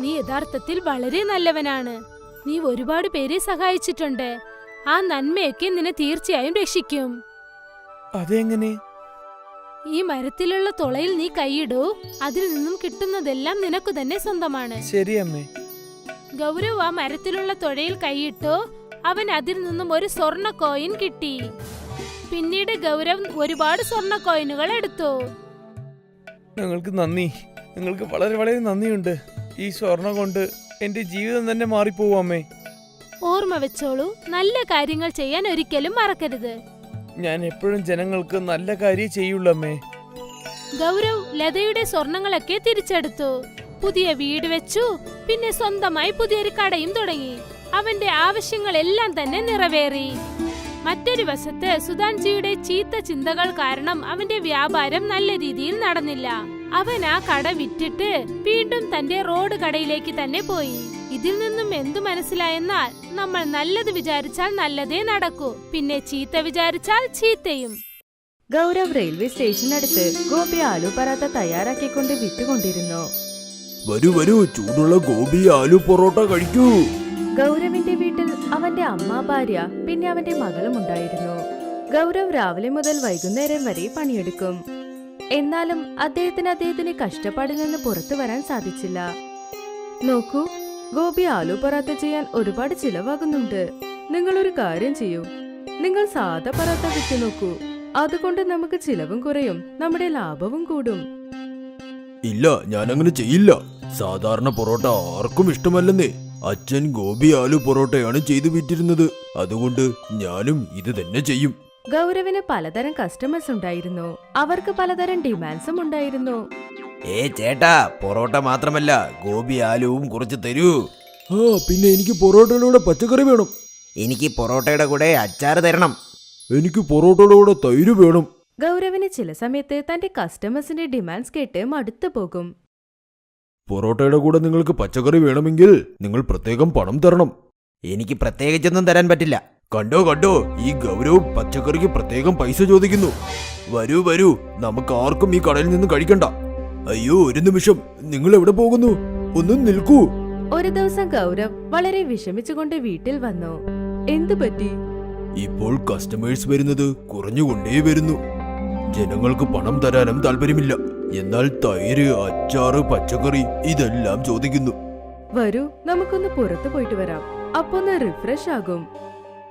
നീ യഥാർത്ഥത്തിൽ വളരെ നല്ലവനാണ്. നീ ഒരുപാട് പേരെ സഹായിച്ചിട്ടുണ്ട്. ആ നന്മയൊക്കെ നിന്നെ തീർച്ചയായും രക്ഷിക്കും. അതെങ്ങനെ? ഈ മരത്തിലുള്ള തുളയിൽ നീ കൈയിടൂ. അതിൽ നിന്നും കിട്ടുന്നതെല്ലാം നിനക്ക് തന്നെ സ്വന്തമാണ്. ശരി അമ്മേ. ഗൗരവ് ആ മരത്തിലുള്ള തുഴയിൽ കൈയിട്ടു. അവൻ അതിൽ നിന്നും ഒരു സ്വർണ്ണ കോയിൻ കിട്ടി. പിന്നീട് ഗൗരവ് ഒരുപാട് സ്വർണ്ണ കോയിനുകൾ എടുത്തു. നിങ്ങൾക്ക് നന്ദി. നിങ്ങൾക്ക് വളരെ വളരെ നന്ദിയുണ്ട്. ഈ സ്വർണം കൊണ്ട് എന്റെ ജീവിതം തന്നെ മാറിപ്പോവും അമ്മേ. ഓർമ്മ വെച്ചോളൂ, നല്ല കാര്യങ്ങൾ ചെയ്യാൻ ഒരിക്കലും മറക്കരുത്. ഞാൻ എപ്പോഴും ജനങ്ങൾക്ക് നല്ല കാര്യം ചെയ്യുള്ളൂ അമ്മേ. ഗൗരവ് ലതയുടെ സ്വർണങ്ങളൊക്കെ തിരിച്ചെടുത്തു. പുതിയ വീട് വെച്ചു. പിന്നെ സ്വന്തമായി പുതിയൊരു കടയും തുടങ്ങി. അവന്റെ ആവശ്യങ്ങളെല്ലാം തന്നെ നിറവേറി. മറ്റൊരു വശത്ത് സുധാൻജിയുടെ ചീത്ത ചിന്തകൾ കാരണം അവന്റെ വ്യാപാരം നല്ല രീതിയിൽ നടന്നില്ല. അവൻ ആ കട വിറ്റിട്ട് വീണ്ടും തന്റെ റോഡ് കടയിലേക്ക് തന്നെ പോയി. ഇതിൽ നിന്നും എന്തു മനസ്സിലായെന്നാൽ നമ്മൾ നല്ലത് വിചാരിച്ചാൽ നല്ലതേ നടക്കൂ, പിന്നെ ചീത്ത വിചാരിച്ചാൽ ചീത്തയും. ഗൗരവ് റെയിൽവേ സ്റ്റേഷനടുത്ത് ഗോപി ആലു പറാത്ത തയ്യാറാക്കിക്കൊണ്ട് വിറ്റുകൊണ്ടിരുന്നു. വരൂ വരൂ, ചൂടുള്ള ഗോപി ആലു പൊറോട്ട കഴിക്കൂ. ഗൗരവിന്റെ വീട്ടിൽ അവന്റെ അമ്മ, ഭാര്യ, പിന്നെ അവന്റെ മകളും ഉണ്ടായിരുന്നു. ഗൗരവ് രാവിലെ മുതൽ വൈകുന്നേരം വരെ പണിയെടുക്കും. എന്നാലും അദ്ദേഹത്തിന് കഷ്ടപ്പാടിൽ നിന്ന് പുറത്തു വരാൻ സാധിച്ചില്ല. നോക്കൂ, ഗോപി ആലു പറാത്ത ചെയ്യാൻ ഒരുപാട് ചിലവാകുന്നുണ്ട്. നിങ്ങളൊരു കാര്യം ചെയ്യൂ, നിങ്ങൾ സാധാ പറാത്ത വിറ്റ് നോക്കൂ. അതുകൊണ്ട് നമുക്ക് ചിലവും കുറയും, നമ്മുടെ ലാഭവും കൂടും. ഇല്ല, ഞാനങ്ങനെ ചെയ്യില്ല. സാധാരണ പൊറോട്ട ആർക്കും ഇഷ്ടമല്ലെന്നേ. അച്ഛൻ ഗോപി ആലു പൊറോട്ടയാണ് ചെയ്തു വിറ്റിരുന്നത്. അതുകൊണ്ട് ഞാനും ഇത് തന്നെ ചെയ്യും. ഗൗരവിന് പലതരം കസ്റ്റമേഴ്സ് ഉണ്ടായിരുന്നു. അവർക്ക് പലതരം ഡിമാൻഡ്സും ഉണ്ടായിരുന്നു. ചേട്ടാ, പൊറോട്ട മാത്രമല്ല ഗോപി ആലുവും കുറച്ച് തരൂ. പിന്നെ എനിക്ക് പൊറോട്ടയുടെ കൂടെ പച്ചക്കറി വേണം. എനിക്ക് പൊറോട്ടയുടെ കൂടെ അച്ചാറ് തരണം. എനിക്ക് പൊറോട്ടയുടെ കൂടെ തൈര് വേണം. ഗൗരവിന് ചില സമയത്ത് തന്റെ കസ്റ്റമേഴ്സിന്റെ ഡിമാൻഡ്സ് കേട്ട് മടുത്തു പോകും. പൊറോട്ടയുടെ കൂടെ നിങ്ങൾക്ക് പച്ചക്കറി വേണമെങ്കിൽ നിങ്ങൾ പ്രത്യേകം പണം തരണം. എനിക്ക് പ്രത്യേകിച്ചൊന്നും തരാൻ പറ്റില്ല. കണ്ടോ, ഈ ഗൗരവ് പച്ചക്കറിക്ക് പ്രത്യേകം പൈസ ചോദിക്കുന്നു. വരൂ വരൂ, നമുക്ക് ആർക്കും ഈ കടയിൽ നിന്ന് കഴിക്കണ്ട. അയ്യോ, ഒരു നിമിഷം, നിങ്ങൾ എവിടെ പോകുന്നു? ഒന്ന് നിൽക്കൂ. ഒരു ദിവസം ഗൗരവ് വളരെ വിഷമിച്ചുകൊണ്ട് വീട്ടിൽ വന്നു. എന്തു പറ്റി? ഇപ്പോൾ കസ്റ്റമേഴ്സ് വരുന്നത് കുറഞ്ഞുകൊണ്ടേ വരുന്നു. ജനങ്ങൾക്ക് പണം തരാനും താല്പര്യമില്ല. എന്നാൽ തൈര്, അച്ചാറ്, പച്ചക്കറി ഇതെല്ലാം ചോദിക്കുന്നു. വരൂ, നമുക്കൊന്ന് പുറത്തു പോയിട്ട് വരാം. അപ്പൊ ഒന്ന് റിഫ്രഷ് ആകും.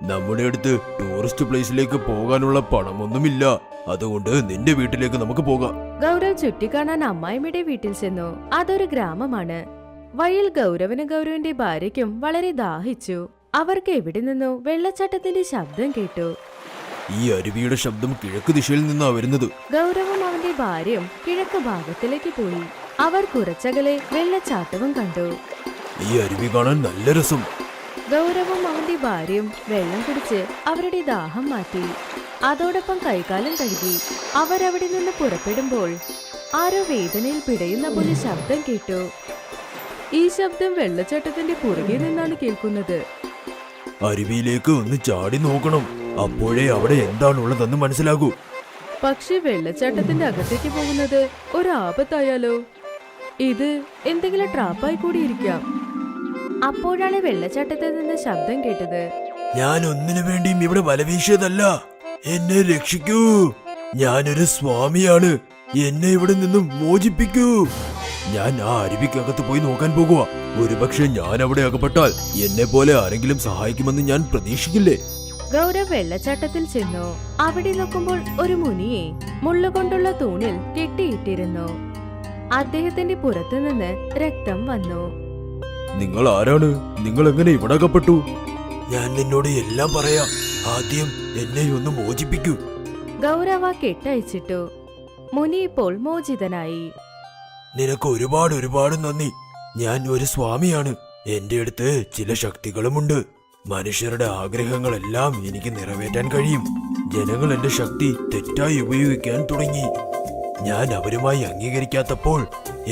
നമ്മുടെ അടുത്ത് ടൂറിസ്റ്റ് പ്ലേസിലേക്ക് പോകാനുള്ള പണമൊന്നുമില്ല. അതുകൊണ്ട് നിന്റെ വീട്ടിലേക്ക് നമുക്ക് പോകാം. ഗൗരവ് ചുറ്റിക്കാണാൻ അമ്മായിമ്മയുടെ വീട്ടിൽ ചെന്നു. അതൊരു ഗ്രാമമാണ്. വഴിയിൽ ഗൗരവിനും ഗൗരവിന്റെ ഭാര്യയ്ക്കും വളരെ ദാഹിച്ചു. അവർക്ക് എവിടെ നിന്നോ വെള്ളച്ചാട്ടത്തിന്റെ ശബ്ദം കേട്ടു. ഈ അരുവിയുടെ ശബ്ദം കിഴക്ക് ദിശയിൽ നിന്നാ വരുന്നത്. ഗൗരവും അവന്റെ ഭാര്യയും കിഴക്ക് ഭാഗത്തിലേക്ക് പോയി. അവർ കുറച്ചകലെ വെള്ളച്ചാട്ടവും കണ്ടു. ഈ അരുവി കാണാൻ നല്ല രസം. ഗൗരവും അവന്റെ ഭാര്യയും വെള്ളം കുടിച്ച് അവരുടെ ദാഹം മാറ്റി. അതോടൊപ്പം കൈകാലം കഴുകി. അവരവിടെ നിന്ന് പുറപ്പെടുമ്പോൾ ആരോ വേദനയിൽ പിടയുന്ന പോലെ ശബ്ദം കേട്ടു. ഈ ശബ്ദം വെള്ളച്ചാട്ടത്തിന്റെ പുറകെ നിന്നാണ് കേൾക്കുന്നത്. അരുവിയിലേക്ക് ഒന്ന് ചാടി നോക്കണം. അപ്പോഴേ അവിടെ എന്താണുള്ളതെന്ന് മനസ്സിലാകൂ. പക്ഷെ വെള്ളച്ചാട്ടത്തിന്റെ അകത്തേക്ക് പോകുന്നത് ഒരു ആപത്തായാലോ? ഇത് എന്തെങ്കിലും ട്രാപ്പായി കൂടിയിരിക്കാം. അപ്പോഴാണ് വെള്ളച്ചാട്ടത്തിൽ നിന്ന് ശബ്ദം കേട്ടത്. ഞാൻ ഒന്നിനു വേണ്ടിയും ഇവിടെ വലവീശിയതല്ല. എന്നെ രക്ഷിക്കൂ. ഞാനൊരു സ്വാമിയാണ്. എന്നെ ഇവിടെ നിന്നും മോചിപ്പിക്കൂ. ഞാൻ ആ അരുവിക്കകത്ത് പോയി നോക്കാൻ പോകുക. ഒരുപക്ഷെ ഞാൻ അവിടെ അകപ്പെട്ടാൽ എന്നെ പോലെ ആരെങ്കിലും സഹായിക്കുമെന്ന് ഞാൻ പ്രതീക്ഷിക്കില്ലേ? ഗൗരവ് വെള്ളച്ചാട്ടത്തിൽ ചെന്നു. അവിടെ നോക്കുമ്പോൾ ഒരു മുനിയെ മുള്ളുകൊണ്ടുള്ള തൂണിൽ കെട്ടിയിട്ടിരുന്നു. അദ്ദേഹത്തിന്റെ പുറത്തു നിന്ന് രക്തം വന്നു. നിങ്ങൾ ആരാണ്? നിങ്ങൾ എങ്ങനെ ഇവിടെ അകപ്പെട്ടു? ഞാൻ നിന്നോട് എല്ലാം പറയാം. ആദ്യം എന്നെ ഒന്ന് മോചിപ്പിക്കൂ. ഗൗരവ കെട്ടയച്ചിട്ടു. മുനി ഇപ്പോൾ മോചിതനായി. നിനക്ക് ഒരുപാട് നന്ദി. ഞാൻ ഒരു സ്വാമിയാണ്. എന്റെ അടുത്ത് ചില ശക്തികളുമുണ്ട്. മനുഷ്യരുടെ ആഗ്രഹങ്ങളെല്ലാം എനിക്ക് നിറവേറ്റാൻ കഴിയും. ജനങ്ങൾ എന്റെ ശക്തി തെറ്റായി ഉപയോഗിക്കാൻ തുടങ്ങി. ഞാൻ അവരുമായി അംഗീകരിക്കാത്തപ്പോൾ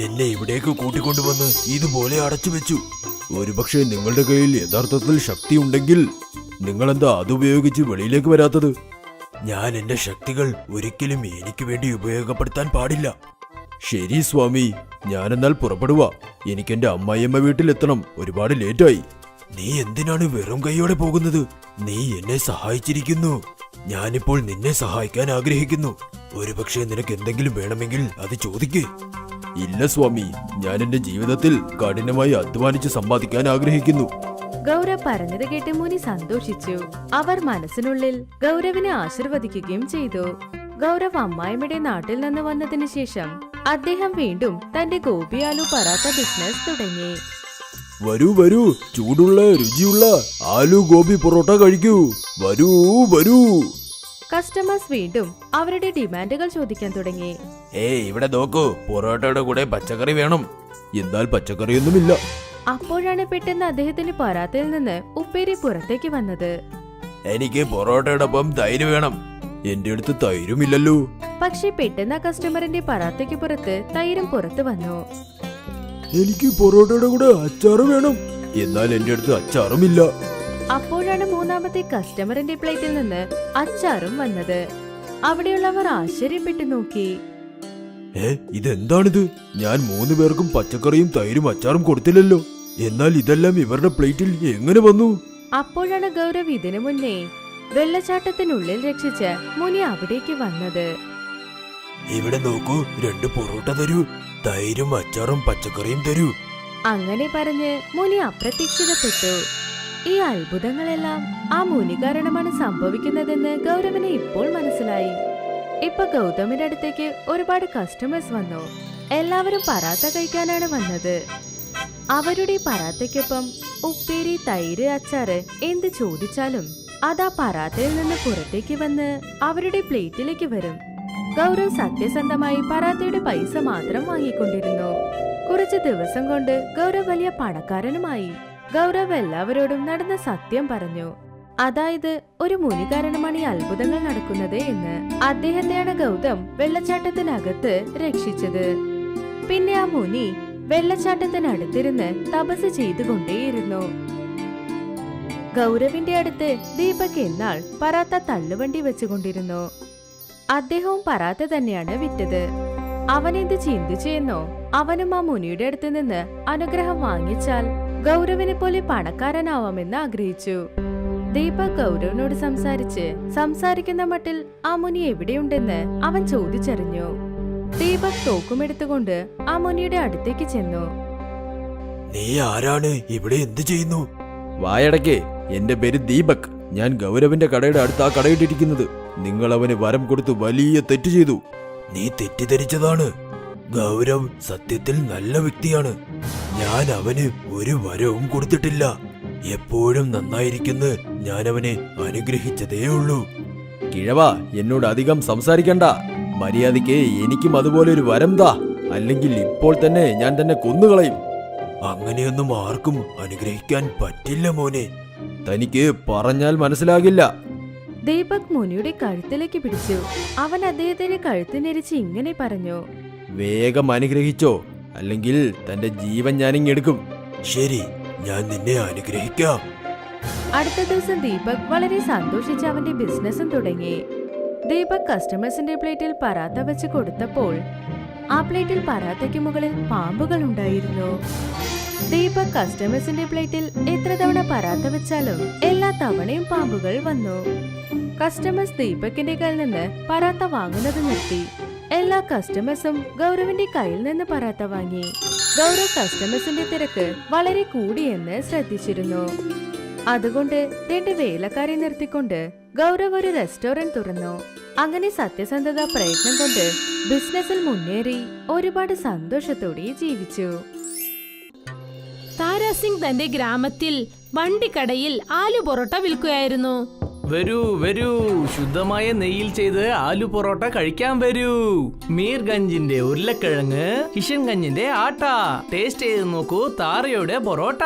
എന്നെ ഇവിടേക്ക് കൂട്ടിക്കൊണ്ടുവന്ന് ഇതുപോലെ അടച്ചു വെച്ചു. ഒരുപക്ഷെ നിങ്ങളുടെ കയ്യിൽ യഥാർത്ഥത്തിൽ ശക്തി ഉണ്ടെങ്കിൽ നിങ്ങളെന്താ അതുപയോഗിച്ച് വെളിയിലേക്ക് വരാത്തത്? ഞാൻ എന്റെ ശക്തികൾ ഒരിക്കലും എനിക്ക് വേണ്ടി ഉപയോഗപ്പെടുത്താൻ പാടില്ല. ശരി സ്വാമി, ഞാനെന്നാൽ പുറപ്പെടുക. എനിക്കെന്റെ അമ്മായിയമ്മ വീട്ടിലെത്തണം. ഒരുപാട് ലേറ്റായി. നീ എന്തിനാണ് വെറും കൈയോടെ പോകുന്നത്? നീ എന്നെ സഹായിച്ചിരിക്കുന്നു. ഞാനിപ്പോൾ നിന്നെ സഹായിക്കാൻ ആഗ്രഹിക്കുന്നു. ഒരുപക്ഷെ നിനക്ക് എന്തെങ്കിലും വേണമെങ്കിൽ അത് ചോദിക്ക്. ഇല്ല സ്വാമി, ഞാൻ എന്റെ ജീവിതത്തിൽ കഠിനമായി അധ്വാനിച്ച് സമ്പാദിക്കാൻ ആഗ്രഹിക്കുന്നു. ഗൗരവ് പറഞ്ഞത് കേട്ട് മുനി സന്തോഷിച്ചു. അവർ മനസ്സിനുള്ളിൽ ഗൗരവിനെ ആശീർവദിക്കുകയും ചെയ്തു. ഗൗരവ് അമ്മായിമ്മയുടെ നാട്ടിൽ നിന്ന് വന്നതിന് ശേഷം അദ്ദേഹം വീണ്ടും തന്റെ ഗോപി ആലു പറാത്ത ബിസിനസ് തുടങ്ങി. വരൂ വരൂ, ചൂടുള്ള രുചിയുള്ള ആലു ഗോപി പൊറോട്ട കഴിക്കൂ. വരൂ വരൂ. കസ്റ്റമേഴ്സ് വീണ്ടും അവരുടെ ഡിമാൻഡുകൾ ചോദിക്കാൻ തുടങ്ങി. ഇവിടെ നോക്കൂ, പൊറോട്ടയുടെ കൂടെ പച്ചക്കറി വേണം. എന്നാൽ പച്ചക്കറിയൊന്നുമില്ല. അപ്പോഴാണ് പെട്ടെന്ന് അദ്ദേഹത്തിന്റെ പറാത്തയിൽ നിന്ന് ഉപ്പേരി പുറത്തേക്ക് വന്നത്. എനിക്ക് പൊറോട്ടയോടൊപ്പം തൈര് വേണം. എന്റെ അടുത്ത് തൈരുമില്ലല്ലോ. പക്ഷെ പെട്ടെന്ന് ആ കസ്റ്റമറിന്റെ പറാത്തയ്ക്ക് പുറത്ത് തൈരും പുറത്തു വന്നു. എനിക്ക് പൊറോട്ടയുടെ കൂടെ അച്ചാറ് വേണം. എന്നാൽ എന്റെ അടുത്ത് അച്ചാറുമില്ല. അപ്പോഴാണ് മൂന്നാമത്തെ കസ്റ്റമറിന്റെ പ്ലേറ്റിൽ നിന്ന് അച്ചാറും വന്നത്. അവിടെയുള്ളവർ ആശ്ചര്യപ്പെട്ടു നോക്കി. ഇതെന്താണിത്? ഞാൻ 3 പേർക്കും പച്ചക്കറിയും തൈരും അച്ചാറും കൊടുത്തില്ലല്ലോ. എന്നാൽ ഇതെല്ലാം ഇവരുടെ പ്ലേറ്റിൽ എങ്ങനെ വന്നു? അപ്പോഴാണ് ഗൗരവ് ഇതിനു മുന്നേ വെള്ളച്ചാട്ടത്തിനുള്ളിൽ രക്ഷിച്ച് മുനി അവിടേക്ക് വന്നത്. ഇവിടെ നോക്കൂ, 2 പൊറോട്ട തരൂ. തൈരും അച്ചാറും പച്ചക്കറിയും തരൂ. അങ്ങനെ പറഞ്ഞ് മുനി അപ്രത്യക്ഷിതപ്പെട്ടു. ഈ അത്ഭുതങ്ങളെല്ലാം ആ മുനി കാരണമാണ് സംഭവിക്കുന്നതെന്ന് ഗൗരവന് ഇപ്പോൾ മനസ്സിലായി. ഇപ്പൊ ഗൗതമിന്റെ അടുത്തേക്ക് ഒരുപാട് കസ്റ്റമേഴ്സ് വന്നു. എല്ലാവരും പറാത്ത കഴിക്കാനാണ് വന്നത്. അവരുടെ പറാത്തയ്ക്കൊപ്പം ഉപ്പേരി, തൈര്, അച്ചാറ് എന്ത് ചോദിച്ചാലും അതാ പറാത്തയിൽ നിന്ന് പുറത്തേക്ക് വന്ന് അവരുടെ പ്ലേറ്റിലേക്ക് വരും. ഗൗരവ് സത്യസന്ധമായി പറാത്തയുടെ പൈസ മാത്രം വാങ്ങിക്കൊണ്ടിരുന്നു. കുറച്ച് ദിവസം കൊണ്ട് ഗൗരവ് വലിയ പണക്കാരനുമായി. ഗൗരവ് എല്ലാവരോടും നടന്ന സത്യം പറഞ്ഞു. അതായത് ഒരു മുനി കാരണമാണ് ഈ അത്ഭുതങ്ങൾ നടക്കുന്നത് എന്ന്. അദ്ദേഹത്തെയാണ് ഗൗതം വെള്ളച്ചാട്ടത്തിനകത്ത് രക്ഷിച്ചത്. പിന്നെ ആ മുനി വെള്ളച്ചാട്ടത്തിനടുത്തിരുന്ന് തപസ് ചെയ്തുകൊണ്ടേയിരുന്നു. ഗൗരവിന്റെ അടുത്ത് ദീപക് എന്നാൾ പറാത്ത തള്ളുവണ്ടി വെച്ചുകൊണ്ടിരുന്നു. അദ്ദേഹവും പറാത്ത തന്നെയാണ് വിറ്റത്. അവനെന്ത് ചിന്തിച്ചു എന്നോ, അവനും ആ മുനിയുടെ അടുത്ത് നിന്ന് അനുഗ്രഹം വാങ്ങിച്ചാൽ ഗൗരവിനെ പോലെ പണക്കാരനാവാമെന്ന് ആഗ്രഹിച്ചു. ദീപക് ഗൗരവിനോട് സംസാരിക്കുന്ന മട്ടിൽ ആ മുനി എവിടെയുണ്ടെന്ന് അവൻ ചോദിച്ചറിഞ്ഞു. ദീപക് തോക്കുമെടുത്തുകൊണ്ട് ആ മുനിയുടെ അടുത്തേക്ക് ചെന്നു. നീ ആരാണ്? ഇവിടെ എന്ത് ചെയ്യുന്നു? വായടക്കേ, എന്റെ പേര് ദീപക്. ഞാൻ ഗൗരവിന്റെ കടയുടെ അടുത്ത് ആ കടയിട്ടിരിക്കുന്നത്. നിങ്ങൾ അവന് വരം കൊടുത്ത് വലിയ തെറ്റ് ചെയ്തു. നീ തെറ്റിദ്ധരിച്ചതാണ്. ഗൗരവ് സത്യത്തിൽ നല്ല വ്യക്തിയാണ്. ഞാൻ അവന് ഒരു വരവും കൊടുത്തിട്ടില്ല. എപ്പോഴും നന്നായിരിക്കുന്നു ഞാൻ അവനെ അനുഗ്രഹിച്ചതേ ഉള്ളൂ. കിഴവാ, എന്നോട് അധികം സംസാരിക്കണ്ട. മര്യാദയ്ക്ക് എനിക്കും അതുപോലെ ഒരു വരം താ, അല്ലെങ്കിൽ ഇപ്പോൾ തന്നെ ഞാൻ തന്നെ കൊന്നുകളയും. അങ്ങനെയൊന്നും ആർക്കും അനുഗ്രഹിക്കാൻ പറ്റില്ല മോനെ. തനിക്ക് പറഞ്ഞാൽ മനസ്സിലാകില്ല. ദീപക് മുനിയുടെ കഴുത്തിലേക്ക് പിടിച്ചു. അവൻ അദ്ദേഹത്തിന്റെ കഴുത്തിനെരിച്ച് ഇങ്ങനെ പറഞ്ഞു. വേഗം അനുഗ്രഹിച്ചോ, അല്ലെങ്കിൽ തന്റെ ജീവൻ ഞാനിങ്ങെടുക്കും. ശരി, ഞാൻ നിന്നെ അനുഗ്രഹിക്കാം. അടുത്ത ദിവസം ദീപക് വളരെ സന്തോഷിച്ച് അവന്റെ ബിസിനസ്സും തുടങ്ങി. ദീപക് കസ്റ്റമേഴ്സിന്റെ പ്ലേറ്റിൽ പറാത്ത വെച്ച് കൊടുത്തപ്പോൾ ആ പ്ലേറ്റിൽ പറാത്തയ്ക്ക് മുകളിൽ പാമ്പുകൾ ഉണ്ടായിരുന്നു. ദീപക് കസ്റ്റമേഴ്സിന്റെ പ്ലേറ്റിൽ എത്ര തവണ പറാത്ത വെച്ചാലും എല്ലാ തവണയും പാമ്പുകൾ വന്നു. കസ്റ്റമേഴ്സ് ദീപകിന്റെ കയ്യിൽ നിന്ന് പറാത്ത വാങ്ങുന്നത് നിർത്തി. എല്ലാ കസ്റ്റമേഴ്സും ഗൗരവിന്റെ കയ്യിൽ നിന്ന് പറാത്ത വാങ്ങി. ഗൗരവ് കസ്റ്റമേഴ്സിന്റെ തിരക്ക് വളരെ കൂടിയെന്ന് ശ്രദ്ധിച്ചിരുന്നു. അതുകൊണ്ട് 2 വേലക്കാരെ നിർത്തിക്കൊണ്ട് ഗൗരവ് ഒരു റെസ്റ്റോറന്റ് തുറന്നു. അങ്ങനെ സത്യസന്ധത പ്രയത്നം കൊണ്ട് ബിസിനസ്സിൽ മുന്നേറി ഒരുപാട് സന്തോഷത്തോടെ ജീവിച്ചു. താരാസിംഗ് തന്റെ ഗ്രാമത്തിൽ വണ്ടിക്കടയിൽ ആലു പൊറോട്ട വിൽക്കുകയായിരുന്നു. വരൂ വരൂ, ശുദ്ധമായ നെയ്യിൽ ചെയ്ത് ആലു പൊറോട്ട കഴിക്കാൻ വരൂ. മീർഗഞ്ചിന്റെ ഉരുളക്കിഴങ്ങ്, കിഷൻഗഞ്ചിന്റെ ആട്ട, ടേസ്റ്റ് ചെയ്ത് നോക്കൂ താരയുടെ പൊറോട്ട.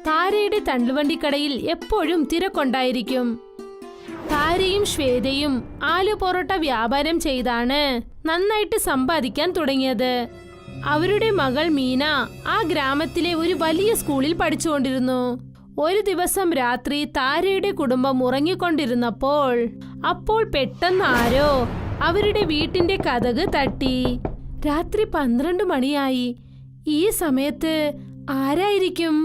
താരയുടെ തള്ളുവണ്ടിക്കടയിൽ എപ്പോഴും തിരക്കുണ്ടായിരിക്കും. താരയും ശ്വേതയും ആലു പൊറോട്ട വ്യാപാരം ചെയ്താണ് നന്നായിട്ട് സമ്പാദിക്കാൻ തുടങ്ങിയത്. അവരുടെ മകൾ മീന ആ ഗ്രാമത്തിലെ ഒരു വലിയ സ്കൂളിൽ പഠിച്ചുകൊണ്ടിരുന്നു. ഒരു ദിവസം രാത്രി താരയുടെ കുടുംബം ഉറങ്ങിക്കൊണ്ടിരുന്നപ്പോൾ പെട്ടെന്ന് ആരോ അവരുടെ വീട്ടിന്റെ കതക് തട്ടി. രാത്രി 12 മണിയായി. ഈ സമയത്ത് ആരായിരിക്കും?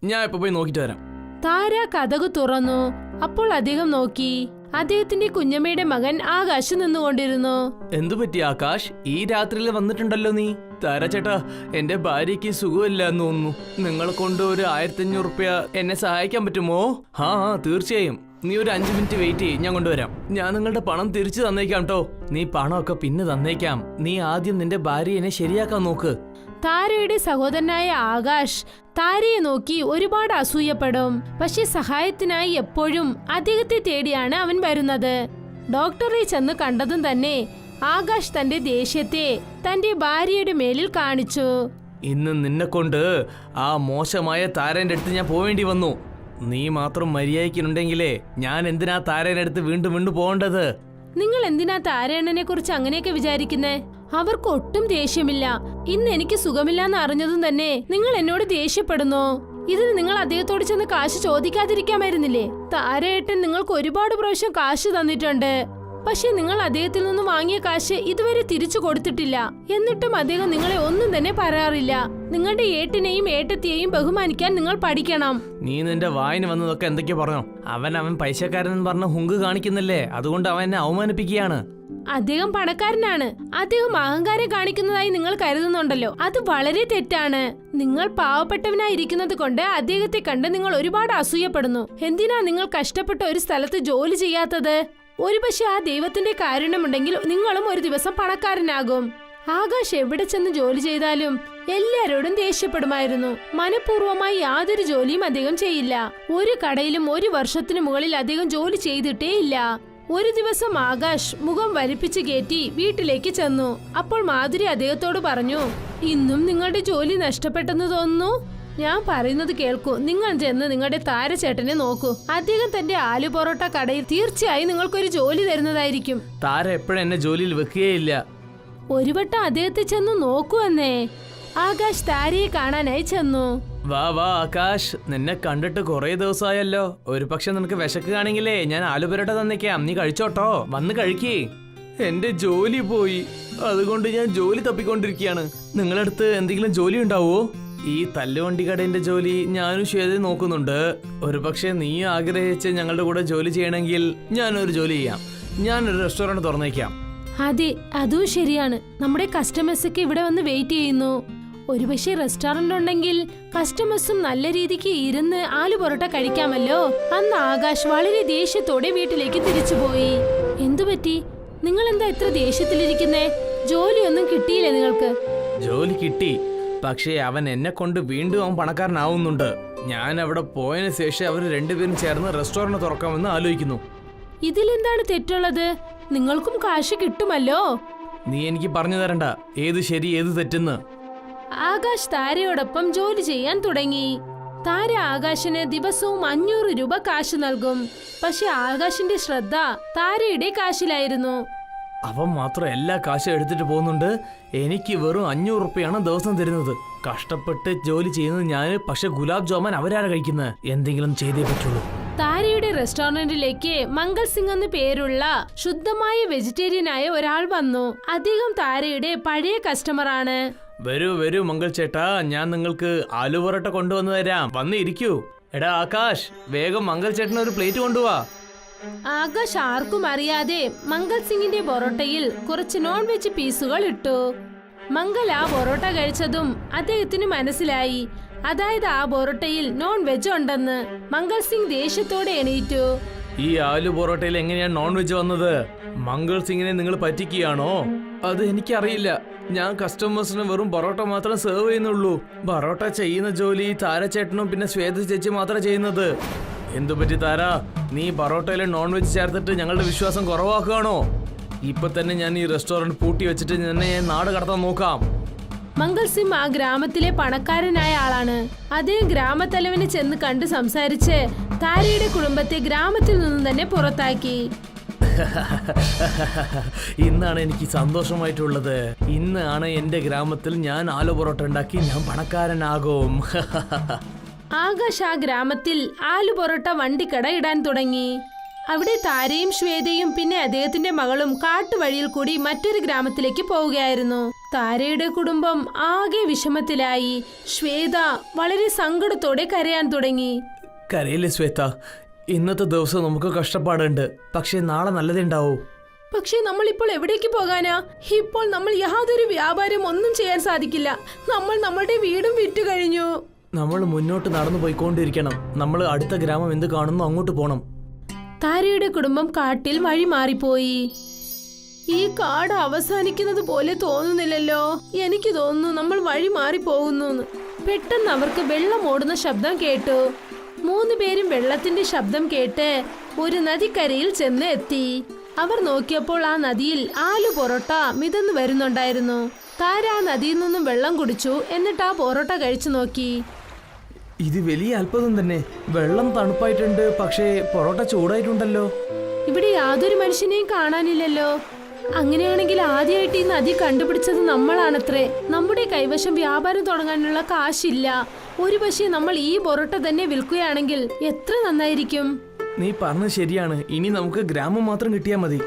ഞാൻ ഇപ്പൊ പോയി നോക്കിട്ട് വരാം. താര കതക് തുറന്നു. അപ്പോൾ അദ്ദേഹം നോക്കി. അദ്ദേഹത്തിന്റെ കുഞ്ഞമ്മയുടെ മകൻ ആകാശ് നിന്നുകൊണ്ടിരുന്നു. എന്തു പറ്റി ആകാശ്? ഈ രാത്രിയിൽ വന്നിട്ടുണ്ടല്ലോ നീ. താര ചേട്ടാ, എന്റെ ഭാര്യയ്ക്ക് സുഖമില്ല എന്ന് തോന്നുന്നു. നിങ്ങളെ കൊണ്ട് ഒരു 1500 റുപ്യ എന്നെ സഹായിക്കാൻ പറ്റുമോ? ആ തീർച്ചയായും. നീ ഒരു 5 മിനിറ്റ് വെയിറ്റ് ചെയ്യ്, ഞാൻ കൊണ്ടുവരാം. ഞാൻ നിങ്ങളുടെ പണം തിരിച്ചു തന്നേക്കാം കേട്ടോ. നീ പണമൊക്കെ പിന്നെ തന്നേക്കാം. നീ ആദ്യം നിന്റെ ഭാര്യയെ ശരിയാക്കാൻ നോക്ക്. താരയുടെ സഹോദരനായ ആകാശ് താരയെ നോക്കി ഒരുപാട് അസൂയപ്പെടും. പക്ഷെ സഹായത്തിനായി എപ്പോഴും അദ്ദേഹത്തെ തേടിയാണ് അവൻ വരുന്നത്. ഡോക്ടറെ ചെന്ന് കണ്ടതും തന്നെ ആകാശ് തന്റെ ദേഷ്യത്തെ തന്റെ ഭാര്യയുടെ മേലിൽ കാണിച്ചു. ഇന്ന് നിന്നെ കൊണ്ട് ആ മോശമായ താരന്റെ അടുത്ത് ഞാൻ പോവേണ്ടി വന്നു. നീ മാത്രം മര്യാദയ്ക്കുണ്ടെങ്കിലേ ഞാൻ എന്തിനാ താരന്റെ അടുത്ത് വീണ്ടും വീണ്ടും പോകേണ്ടത്? നിങ്ങൾ എന്തിനാ താരേണ്ണനെ കുറിച്ച് അങ്ങനെയൊക്കെ വിചാരിക്കുന്നേ? അവർക്ക് ഒട്ടും ദേഷ്യമില്ല. ഇന്ന് എനിക്ക് സുഖമില്ലാന്ന് അറിഞ്ഞതും തന്നെ നിങ്ങൾ എന്നോട് ദേഷ്യപ്പെടുന്നു. ഇതിന് നിങ്ങൾ അദ്ദേഹത്തോട് ചെന്ന് കാശ് ചോദിക്കാതിരിക്കാമായിരുന്നില്ലേ? താരേട്ടൻ നിങ്ങൾക്ക് ഒരുപാട് പ്രാവശ്യം കാശ് തന്നിട്ടുണ്ട്. പക്ഷെ നിങ്ങൾ അദ്ദേഹത്തിൽ നിന്ന് വാങ്ങിയ കാശ് ഇതുവരെ തിരിച്ചു കൊടുത്തിട്ടില്ല. എന്നിട്ടും അദ്ദേഹം നിങ്ങളെ ഒന്നും തന്നെ പറയാറില്ല. നിങ്ങളുടെ ഏട്ടനെയും ഏട്ടത്തിയെയും ബഹുമാനിക്കാൻ നിങ്ങൾ പഠിക്കണം. നീ നിന്റെ വായിന് വന്നതൊക്കെ എന്തൊക്കെയാ പറഞ്ഞോ? അവൻ പൈസക്കാരൻ പറഞ്ഞ ഹുങ്ക് കാണിക്കുന്നില്ലേ? അതുകൊണ്ട് അവൻ എന്നെ അവമാനിപ്പിക്കുകയാണ്. അദ്ദേഹം പണക്കാരനാണ്. അദ്ദേഹം അഹങ്കാരം കാണിക്കുന്നതായി നിങ്ങൾ കരുതുന്നുണ്ടല്ലോ, അത് വളരെ തെറ്റാണ്. നിങ്ങൾ പാവപ്പെട്ടവനായിരിക്കുന്നത് കൊണ്ട് അദ്ദേഹത്തെ കണ്ട് നിങ്ങൾ ഒരുപാട് അസൂയപ്പെടുന്നു. എന്തിനാ നിങ്ങൾ കഷ്ടപ്പെട്ട് ഒരു സ്ഥലത്ത് ജോലി ചെയ്യാത്തത്? ഒരുപക്ഷെ ആ ദൈവത്തിന്റെ കാരുണ്യമുണ്ടെങ്കിൽ നിങ്ങളും ഒരു ദിവസം പണക്കാരനാകും. ആകാശ് എവിടെ ചെന്ന് ജോലി ചെയ്താലും എല്ലാരോടും ദേഷ്യപ്പെടുമായിരുന്നു. മനഃപൂർവ്വമായി യാതൊരു ജോലിയും അദ്ദേഹം ചെയ്യില്ല. ഒരു കടയിലും 1 വർഷത്തിനു മുകളിൽ അദ്ദേഹം ജോലി ചെയ്തിട്ടേ ഇല്ല. ഒരു ദിവസം ആകാശ് മുഖം വലിപ്പിച്ച് കയറ്റി വീട്ടിലേക്ക് ചെന്നു. അപ്പോൾ മാധുരി അദ്ദേഹത്തോട് പറഞ്ഞു, ഇന്നും നിങ്ങളുടെ ജോലി നഷ്ടപ്പെട്ടെന്ന് തോന്നുന്നു. ഞാൻ പറയുന്നത് കേൾക്കൂ. നിങ്ങൾ ചെന്ന് നിങ്ങളുടെ താരചേട്ടനെ നോക്കൂ. അദ്ദേഹം തന്റെ ആലു പൊറോട്ട കടയിൽ തീർച്ചയായും നിങ്ങൾക്കൊരു ജോലി തരുന്നതായിരിക്കും. താര എപ്പോഴും എന്നെ ജോലിയിൽ വെക്കുകയില്ല. ഒരു വട്ടം അദ്ദേഹത്തെ ചെന്ന് നോക്കൂ എന്നേ. ആകാശ് താരയെ കാണാനായി ചെന്നു. വാ വാ ആകാശ്, നിന്നെ കണ്ടിട്ട് കുറെ ദിവസമായല്ലോ. ഒരു പക്ഷെ നിനക്ക് വിശക്കുകയാണെങ്കിലേ ഞാൻ ആലു പൊറോട്ട തന്നേക്കാം, നീ കഴിച്ചോട്ടോ. വന്ന് കഴിക്കേ. എന്റെ ജോലി പോയി, അതുകൊണ്ട് ഞാൻ ജോലി തപ്പിക്കൊണ്ടിരിക്കുകയാണ്. നിങ്ങളടുത്ത് എന്തെങ്കിലും ജോലി ഉണ്ടാവോ? ഈ തല്ലുവണ്ടി കടേന്റെ ജോലി ഞാനും ശ്വേത നോക്കുന്നുണ്ട്. ഒരു പക്ഷെ നീ ആഗ്രഹിച്ച് ഞങ്ങളുടെ കൂടെ ജോലി ചെയ്യണമെങ്കിൽ ഞാനൊരു ജോലി ചെയ്യാം. ഞാനൊരു റെസ്റ്റോറന്റ് തുറന്നേക്കാം. അതെ, അതും ശരിയാണ്. നമ്മുടെ കസ്റ്റമേഴ്സ് ഒക്കെ ഇവിടെ വന്ന് വെയിറ്റ് ചെയ്യുന്നു. ഒരുപക്ഷെ റെസ്റ്റോറന്റ് ഉണ്ടെങ്കിൽ കസ്റ്റമേഴ്സും നല്ല രീതിക്ക് ഇരുന്ന് ആലു പൊറോട്ട കഴിക്കാമല്ലോ. അന്ന് ആകാശ് വളരെ ദേഷ്യത്തോടെ വീട്ടിലേക്ക് തിരിച്ചുപോയി. എന്തുപറ്റി? നിങ്ങൾ എന്താ ഇത്ര ദേഷ്യത്തിലിരിക്കുന്നേ? ജോലിയൊന്നും കിട്ടിയില്ലേ നിങ്ങൾക്ക്? ജോലി കിട്ടി, പക്ഷേ അവൻ എന്നെ കൊണ്ട് വീണ്ടും അവൻ പണക്കാരനാവുന്നുണ്ട്. ഞാൻ അവിടെ പോയതിനു ശേഷം അവർ രണ്ടുപേരും ചേർന്ന് റെസ്റ്റോറന്റ് തുറക്കാമെന്ന് ആലോചിക്കുന്നു. ഇതിലെന്താണ് തെറ്റുള്ളത്? നിങ്ങൾക്കും കാശ് കിട്ടുമല്ലോ. നീ എനിക്ക് പറഞ്ഞു തരണ്ട ഏത് ശരി ഏത് തെറ്റെന്ന്. ആകാശ് താരയോടൊപ്പം ജോലി ചെയ്യാൻ തുടങ്ങി. താര ആകാശിന് ദിവസവും 500 രൂപ കാശ് നൽകും. പക്ഷെ ആകാശിന്റെ ശ്രദ്ധ താരയുടെ കാശിലായിരുന്നു. അവൻ മാത്രം എല്ലാ കാശും എടുത്തിട്ട് പോകുന്നുണ്ട്. എനിക്ക് വെറും 500 റുപ്യാണ് ദിവസം തരുന്നത്. കഷ്ടപ്പെട്ട് ജോലി ചെയ്യുന്നത് ഞാൻ, പക്ഷെ ഗുലാബ് ജാമുൻ അവരാണ് കഴിക്കുന്നത്. എന്തെങ്കിലും ചെയ്തേ പറ്റുള്ളൂ. താരയുടെ റെസ്റ്റോറന്റിലേക്ക് മംഗൾ സിംഗ് എന്ന് പേരുള്ള ശുദ്ധമായ വെജിറ്റേറിയനായ ഒരാൾ വന്നു. അദ്ദേഹം താരയുടെ പഴയ കസ്റ്റമറാണ്. വരൂ വരൂ മംഗൾ ചേട്ടാ, ഞാൻ നിങ്ങൾക്ക് ആലു പൊറോട്ട കൊണ്ടുവന്നു തരാം. വന്ന് ഇരിക്കൂ. എടാ ആകാശ്, വേഗം മംഗൾ ചേട്ടന് ഒരു പ്ലേറ്റ് കൊണ്ടുപോവാ. ആകാശ് ആർക്കും അറിയാതെ മംഗൾ സിംഗിന്റെ പൊറോട്ടയിൽ കുറച്ച് നോൺ വെജ് പീസുകൾ ഇട്ടു. മംഗൾ ആ പൊറോട്ട കഴിച്ചതും അദ്ദേഹത്തിന് മനസ്സിലായി, അതായത് ആ പൊറോട്ടയിൽ നോൺ വെജ് ഉണ്ടെന്ന്. മംഗൾ സിംഗ് ദേഷ്യത്തോടെ എണീറ്റു. ഈ ആലു പൊറോട്ടയിൽ എങ്ങനെയാണ് നോൺ വെജ് വന്നത്? മംഗൾ സിംഗിനെ നിങ്ങൾ പറ്റിക്കുകയാണോ? അത് എനിക്കറിയില്ല. ഞാൻ കസ്റ്റമേഴ്സിന് വെറും പൊറോട്ട മാത്രം സെർവ് ചെയ്യുന്നുള്ളൂ. പൊറോട്ട ചെയ്യുന്ന ജോലി താരച്ചേട്ടനും പിന്നെ ശ്വേത ചേച്ചി മാത്രമേ ചെയ്യുന്നത്. എന്തുപറ്റി താര, നീ പൊറോട്ടയിൽ നോൺ വെജ് ചേർത്തിട്ട് ഞങ്ങളുടെ വിശ്വാസം കുറവാക്കുകയാണോ? ഇപ്പൊ തന്നെ ഞാൻ ഈ റെസ്റ്റോറന്റ് പൂട്ടി വെച്ചിട്ട് ഞാൻ നാട് കടത്താൻ നോക്കാം. മംഗൾ സിംഗ് ആ ഗ്രാമത്തിലെ പണക്കാരനായ ആളാണ്. അദ്ദേഹം ഗ്രാമത്തലവനെ ചെന്ന് കണ്ട് സംസാരിച്ച് താരയുടെ കുടുംബത്തെ ഗ്രാമത്തിൽ നിന്നും തന്നെ പുറത്താക്കി. ഇന്നാണ് എനിക്ക് സന്തോഷമായിട്ടുള്ളത്. ഇന്നാണ് എന്റെ ഗ്രാമത്തിൽ ഞാൻ ആലു പൊറോട്ട ഉണ്ടാക്കി ഞാൻ പണക്കാരനാകും. ആകാശ് ആ ഗ്രാമത്തിൽ ആലു പൊറോട്ട വണ്ടിക്കട ഇടാൻ തുടങ്ങി. അവിടെ താരയും ശ്വേതയും പിന്നെ അദ്ദേഹത്തിന്റെ മകളും കാട്ടുവഴിയിൽ കൂടി മറ്റൊരു ഗ്രാമത്തിലേക്ക് പോവുകയായിരുന്നു. താരയുടെ കുടുംബം ആകെ വിഷമത്തിലായി. ശ്വേത വളരെ സങ്കടത്തോടെ കരയാൻ തുടങ്ങി. കരയില്ലേ ശ്വേത, ഇന്നത്തെ ദിവസം നമുക്ക് കഷ്ടപ്പാടുണ്ട്, പക്ഷെ നാളെ നല്ലതുണ്ടാവൂ. പക്ഷെ നമ്മൾ ഇപ്പോൾ എവിടേക്ക് പോകാനാ? ഇപ്പോൾ നമ്മൾ യാതൊരു വ്യാപാരം ഒന്നും ചെയ്യാൻ സാധിക്കില്ല. നമ്മൾ നമ്മളുടെ വീടും വിറ്റു കഴിഞ്ഞു. നമ്മൾ മുന്നോട്ട് നടന്നു പോയിക്കൊണ്ടിരിക്കണം. നമ്മൾ അടുത്ത ഗ്രാമം എന്ത് കാണുന്നു അങ്ങോട്ട് പോണം. താരയുടെ കുടുംബം കാട്ടിൽ വഴി മാറിപ്പോയി. ഈ കാട് അവസാനിക്കുന്നത് പോലെ തോന്നുന്നില്ലല്ലോ. എനിക്ക് തോന്നുന്നു നമ്മൾ വഴി മാറി പോകുന്നു. പെട്ടെന്ന് അവർക്ക് വെള്ളം ഓടുന്ന ശബ്ദം കേട്ടു. 3 പേരും വെള്ളത്തിന്റെ ശബ്ദം കേട്ട് ഒരു നദിക്കരയിൽ ചെന്ന് എത്തി. അവർ നോക്കിയപ്പോൾ ആ നദിയിൽ ആലു പൊറോട്ട മിതന്നു വരുന്നുണ്ടായിരുന്നു. താര ആ നദിയിൽ നിന്നും വെള്ളം കുടിച്ചു. എന്നിട്ട് ആ പൊറോട്ട കഴിച്ചു നോക്കി. ഇത് വലിയ അത്ഭുതം തന്നെ. വെള്ളം തണുപ്പായിട്ടുണ്ട്, പക്ഷേ പൊറോട്ട ചൂടായിട്ടുണ്ടല്ലോ. ഇവിടെ യാതൊരു മനുഷ്യനെയും കാണാനില്ലല്ലോ. അങ്ങനെയാണെങ്കിൽ ആദ്യമായിട്ട് ഈ നദി കണ്ടുപിടിച്ചത് നമ്മളാണത്രേ. നമ്മുടെ കൈവശം വ്യാപാരം തുടങ്ങാനുള്ള കാശില്ല. ഒരുപക്ഷെ നമ്മൾ ഈ പൊറോട്ട തന്നെ വിൽക്കുകയാണെങ്കിൽ എത്ര നന്നായിരിക്കും. നീ പറഞ്ഞത് ശരിയാണ്. ഇനി നമുക്ക് ഗ്രാമം മാത്രം കിട്ടിയാൽ മതി.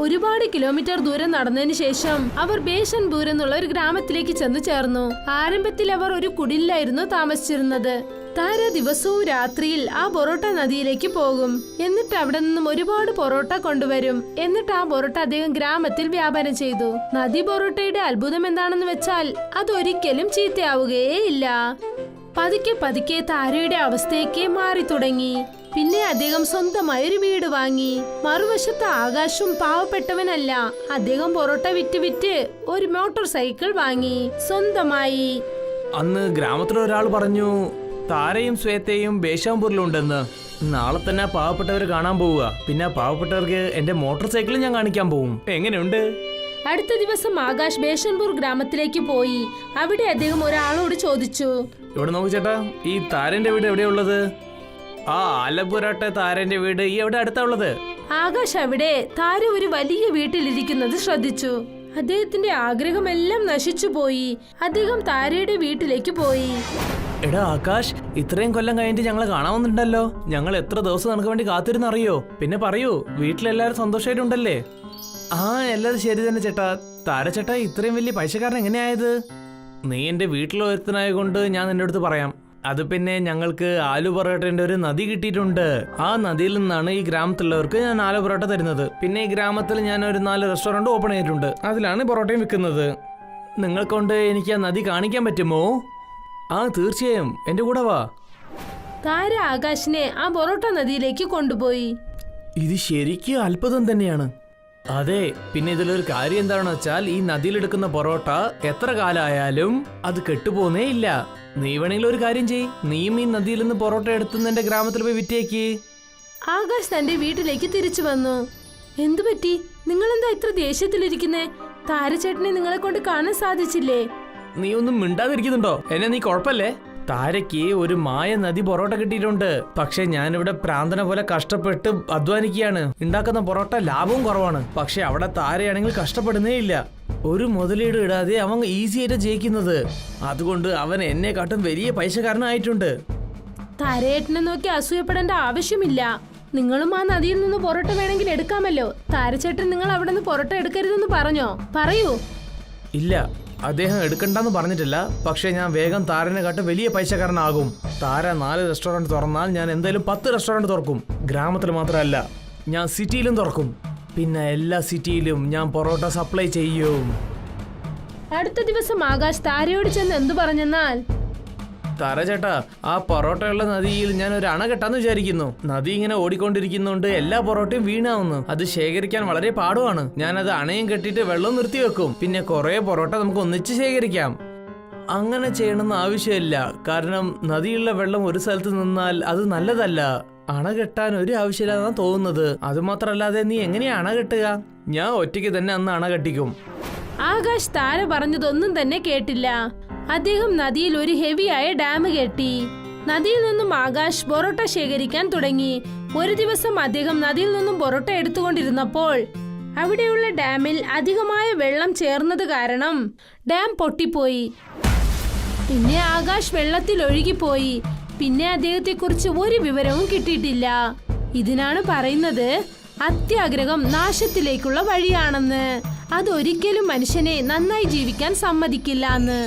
ഒരുപാട് കിലോമീറ്റർ ദൂരം നടന്നതിന് ശേഷം അവർ ബേഷൻപൂർ എന്നുള്ള ഒരു ഗ്രാമത്തിലേക്ക് ചെന്നു ചേർന്നു. ആരംഭത്തിൽ അവർ ഒരു കുടിലായിരുന്നു താമസിച്ചിരുന്നത്. താര ദിവസവും രാത്രിയിൽ ആ പൊറോട്ട നദിയിലേക്ക് പോകും. എന്നിട്ട് അവിടെ നിന്നും ഒരുപാട് പൊറോട്ട കൊണ്ടുവരും. എന്നിട്ട് ആ പൊറോട്ട അദ്ദേഹം ഗ്രാമത്തിൽ വ്യാപാരം ചെയ്തു. നദി പൊറോട്ടയുടെ അത്ഭുതം എന്താണെന്ന് വെച്ചാൽ അതൊരിക്കലും ചീത്തയാവുകയേ ഇല്ല. പതുക്കെ പതുക്കെ താരയുടെ അവസ്ഥയൊക്കെ മാറി തുടങ്ങി. പിന്നെ അദ്ദേഹം സ്വന്തമായി ഒരു വീട് വാങ്ങി. മറുവശത്ത് ആകാശും പാവപ്പെട്ടവനല്ല. അദ്ദേഹം പൊറോട്ട വിറ്റ് വിറ്റ് ഒരു മോട്ടോർ സൈക്കിൾ വാങ്ങി സ്വന്തമായി. അന്ന് ഗ്രാമത്തിലൊരാൾ പറഞ്ഞു താരയും ശ്വേതയും ബേശാംപൂരിലുണ്ടെന്ന്. നാളെ തന്നെ പാവപ്പെട്ടവരെ കാണാൻ പോവുക. പിന്നെ പാവപ്പെട്ടവർക്ക് എന്റെ മോട്ടോർ സൈക്കിൾ ഞാൻ കാണിക്കാൻ പോവും. എങ്ങനെയുണ്ട്? അടുത്ത ദിവസം ആകാശ് ബേഷൻപൂർ ഗ്രാമത്തിലേക്ക് പോയി. അവിടെ അദ്ദേഹം ഒരാളോട് ചോദിച്ചു, ഇവിടെ നോക്കൂ ചേട്ടാ, ഈ താരന്റെ വീട് എവിടെയുള്ളത്? ആ ആലപ്പുരട്ടെ താരന്റെ വീട് ഈ എവിടെ അടുത്താ ഉള്ളത്? ആകാശ് അവിടെ താര ഒരു വലിയ വീട്ടിലിരിക്കുന്നത് ശ്രദ്ധിച്ചു. അദ്ദേഹത്തിന്റെ ആഗ്രഹമെല്ലാം നശിച്ചു പോയി. അദ്ദേഹം താരയുടെ വീട്ടിലേക്ക് പോയി. എടാ ആകാശ്, ഇത്രയും കൊല്ലം കഴിഞ്ഞിട്ട് ഞങ്ങളെ കാണാവുന്നുണ്ടല്ലോ. ഞങ്ങൾ എത്ര ദിവസം നിനക്ക് വേണ്ടി കാത്തിരുന്നറിയോ? പിന്നെ പറയൂ, വീട്ടിലെല്ലാരും സന്തോഷമായിട്ടുണ്ടല്ലേ? ആ എല്ലാരും ശരി തന്നെ ചേട്ടാ. താരച്ചേട്ടാ ഇത്രയും വലിയ പൈസക്കാരൻ എങ്ങനെയായത്? നീ എന്റെ വീട്ടിലൊരുത്തനായ കൊണ്ട് ഞാൻ നിന്റെ അടുത്ത് പറയാം. അത് പിന്നെ ഞങ്ങൾക്ക് ആലു പൊറോട്ടന്റെ ഒരു നദി കിട്ടിയിട്ടുണ്ട്. ആ നദിയിൽ നിന്നാണ് ഈ ഗ്രാമത്തിലുള്ളവർക്ക് ഞാൻ ആലു പൊറോട്ട തരുന്നത്. പിന്നെ ഈ ഗ്രാമത്തിൽ ഞാൻ ഒരു 4 റെസ്റ്റോറന്റ് ഓപ്പൺ ചെയ്തിട്ടുണ്ട്. അതിലാണ് പൊറോട്ടയും വിൽക്കുന്നത്. നിങ്ങൾ കൊണ്ട് എനിക്ക് ആ നദി കാണിക്കാൻ പറ്റുമോ? ആ തീർച്ചയായും, എന്റെ കൂടെ വാ. താര ആകാശിനെ ആ പൊറോട്ട നദിയിലേക്ക് കൊണ്ടുപോയി. ഇത് ശരിക്കും അത്ഭുതം തന്നെയാണ്. അതെ, പിന്നെ ഇതിലൊരു കാര്യം എന്താണെന്ന് വെച്ചാൽ ഈ നദിയിലെടുക്കുന്ന പൊറോട്ട എത്ര കാലമായാലും അത് കെട്ടുപോകുന്നേ ഇല്ല. നീ വേണമെങ്കിൽ ഒരു കാര്യം ചെയ്, നീയും ഈ നദിയിൽ നിന്ന് പൊറോട്ട എടുത്ത് എന്റെ ഗ്രാമത്തിൽ പോയി വിറ്റേക്ക്. ആകാശ് തന്റെ വീട്ടിലേക്ക് തിരിച്ചു വന്നു. എന്തു പറ്റി? നിങ്ങളെന്താ ഇത്ര ദേഷ്യത്തിലിരിക്കുന്നേ? താരച്ചേട്ടനെ നിങ്ങളെ കൊണ്ട് കാണാൻ സാധിച്ചില്ലേ? നീ ഒന്നും മിണ്ടാതിരിക്കുന്നുണ്ടോ? എന്നെ നീ കുഴപ്പല്ലേ? താരയ്ക്ക് ഒരു മായ നദി പൊറോട്ട കിട്ടിയിട്ടുണ്ട്. പക്ഷെ ഞാനിവിടെ പ്രാന്തനെ പോലെ കഷ്ടപ്പെട്ട് അധ്വാനിക്കുകയാണ്. ഉണ്ടാക്കുന്ന പൊറോട്ട ലാഭവും കുറവാണ്. പക്ഷെ അവിടെ താരയാണെങ്കിൽ കഷ്ടപ്പെടുന്നേ ഇല്ല. ഒരു മുതലീട് ഇടാതെ അവൻ ഈസി ആയിട്ട് ജയിക്കുന്നത്. അതുകൊണ്ട് അവൻ എന്നെക്കാട്ടും വലിയ പൈസക്കാരനായിട്ടുണ്ട്. താരയേട്ടനെ നോക്കി അസൂയപ്പെടേണ്ട ആവശ്യമില്ല. നിങ്ങളും ആ നദിയിൽ നിന്ന് പൊറോട്ട വേണമെങ്കിൽ എടുക്കാമല്ലോ. താരച്ചേട്ടൻ നിങ്ങൾ അവിടെ നിന്ന് പൊറോട്ട എടുക്കരുതെന്ന് പറഞ്ഞോ? പറയൂ. ഇല്ല, അദ്ദേഹം എടുക്കണ്ടെന്ന് പറഞ്ഞിട്ടില്ല. പക്ഷെ ഞാൻ വേഗം താരനെക്കാട്ടും വലിയ പൈസക്കാരനാകും. താര 4 റെസ്റ്റോറന്റ് തുറന്നാൽ ഞാൻ എന്തായാലും 10 റെസ്റ്റോറന്റ് തുറക്കും. ഗ്രാമത്തിൽ മാത്രമല്ല, ഞാൻ സിറ്റിയിലും തുറക്കും. പിന്നെ എല്ലാ സിറ്റിയിലും ഞാൻ പൊറോട്ട സപ്ലൈ ചെയ്യും. അടുത്ത ദിവസം ആകാശ് താരയോട് ചെന്ന് എന്തു പറഞ്ഞെന്നാൽ, താര ചേട്ടാ, ആ പൊറോട്ടയുള്ള നദിയിൽ ഞാൻ ഒരു അണ കെട്ടാന്ന് വിചാരിക്കുന്നു. നദി ഇങ്ങനെ ഓടിക്കൊണ്ടിരിക്കുന്നോണ്ട് എല്ലാ പൊറോട്ടയും വീണാവുന്നു. അത് ശേഖരിക്കാൻ വളരെ പാടുമാണ്. ഞാനത് അണയും കെട്ടിയിട്ട് വെള്ളം നിർത്തി വെക്കും. പിന്നെ കുറെ പൊറോട്ട നമുക്ക് ഒന്നിച്ച് ശേഖരിക്കാം. അങ്ങനെ ചെയ്യണമെന്ന് ആവശ്യമില്ല. കാരണം നദിയുള്ള വെള്ളം ഒരു സ്ഥലത്ത് നിന്നാൽ അത് നല്ലതല്ല. അണ കെട്ടാൻ ഒരു ആവശ്യമില്ലാന്നാണ് തോന്നുന്നത്. അതുമാത്രല്ലാതെ നീ എങ്ങനെയാ അണ കെട്ടുക? ഞാൻ ഒറ്റയ്ക്ക് തന്നെ അന്ന് അണ കെട്ടിക്കും. ആകാശ് താര പറഞ്ഞതൊന്നും തന്നെ കേട്ടില്ല. അദ്ദേഹം നദിയിൽ ഒരു ഹെവിയായ ഡാം കെട്ടി. നദിയിൽ നിന്നും ആകാശ് പൊറോട്ട ശേഖരിക്കാൻ തുടങ്ങി. ഒരു ദിവസം അദ്ദേഹം നദിയിൽ നിന്നും പൊറോട്ട എടുത്തുകൊണ്ടിരുന്നപ്പോൾ അവിടെയുള്ള ഡാമിൽ അധികമായ വെള്ളം ചേർന്നത് കാരണം ഡാം പൊട്ടിപ്പോയി. പിന്നെ ആകാശ് വെള്ളത്തിൽ ഒഴുകിപ്പോയി. പിന്നെ അദ്ദേഹത്തെക്കുറിച്ച് ഒരു വിവരവും കിട്ടിയിട്ടില്ല. ഇതിനാണ് പറയുന്നത് അത്യാഗ്രഹം നാശത്തിലേക്കുള്ള വഴിയാണെന്ന്. അതൊരിക്കലും മനുഷ്യനെ നന്നായി ജീവിക്കാൻ സമ്മതിക്കില്ല എന്ന്.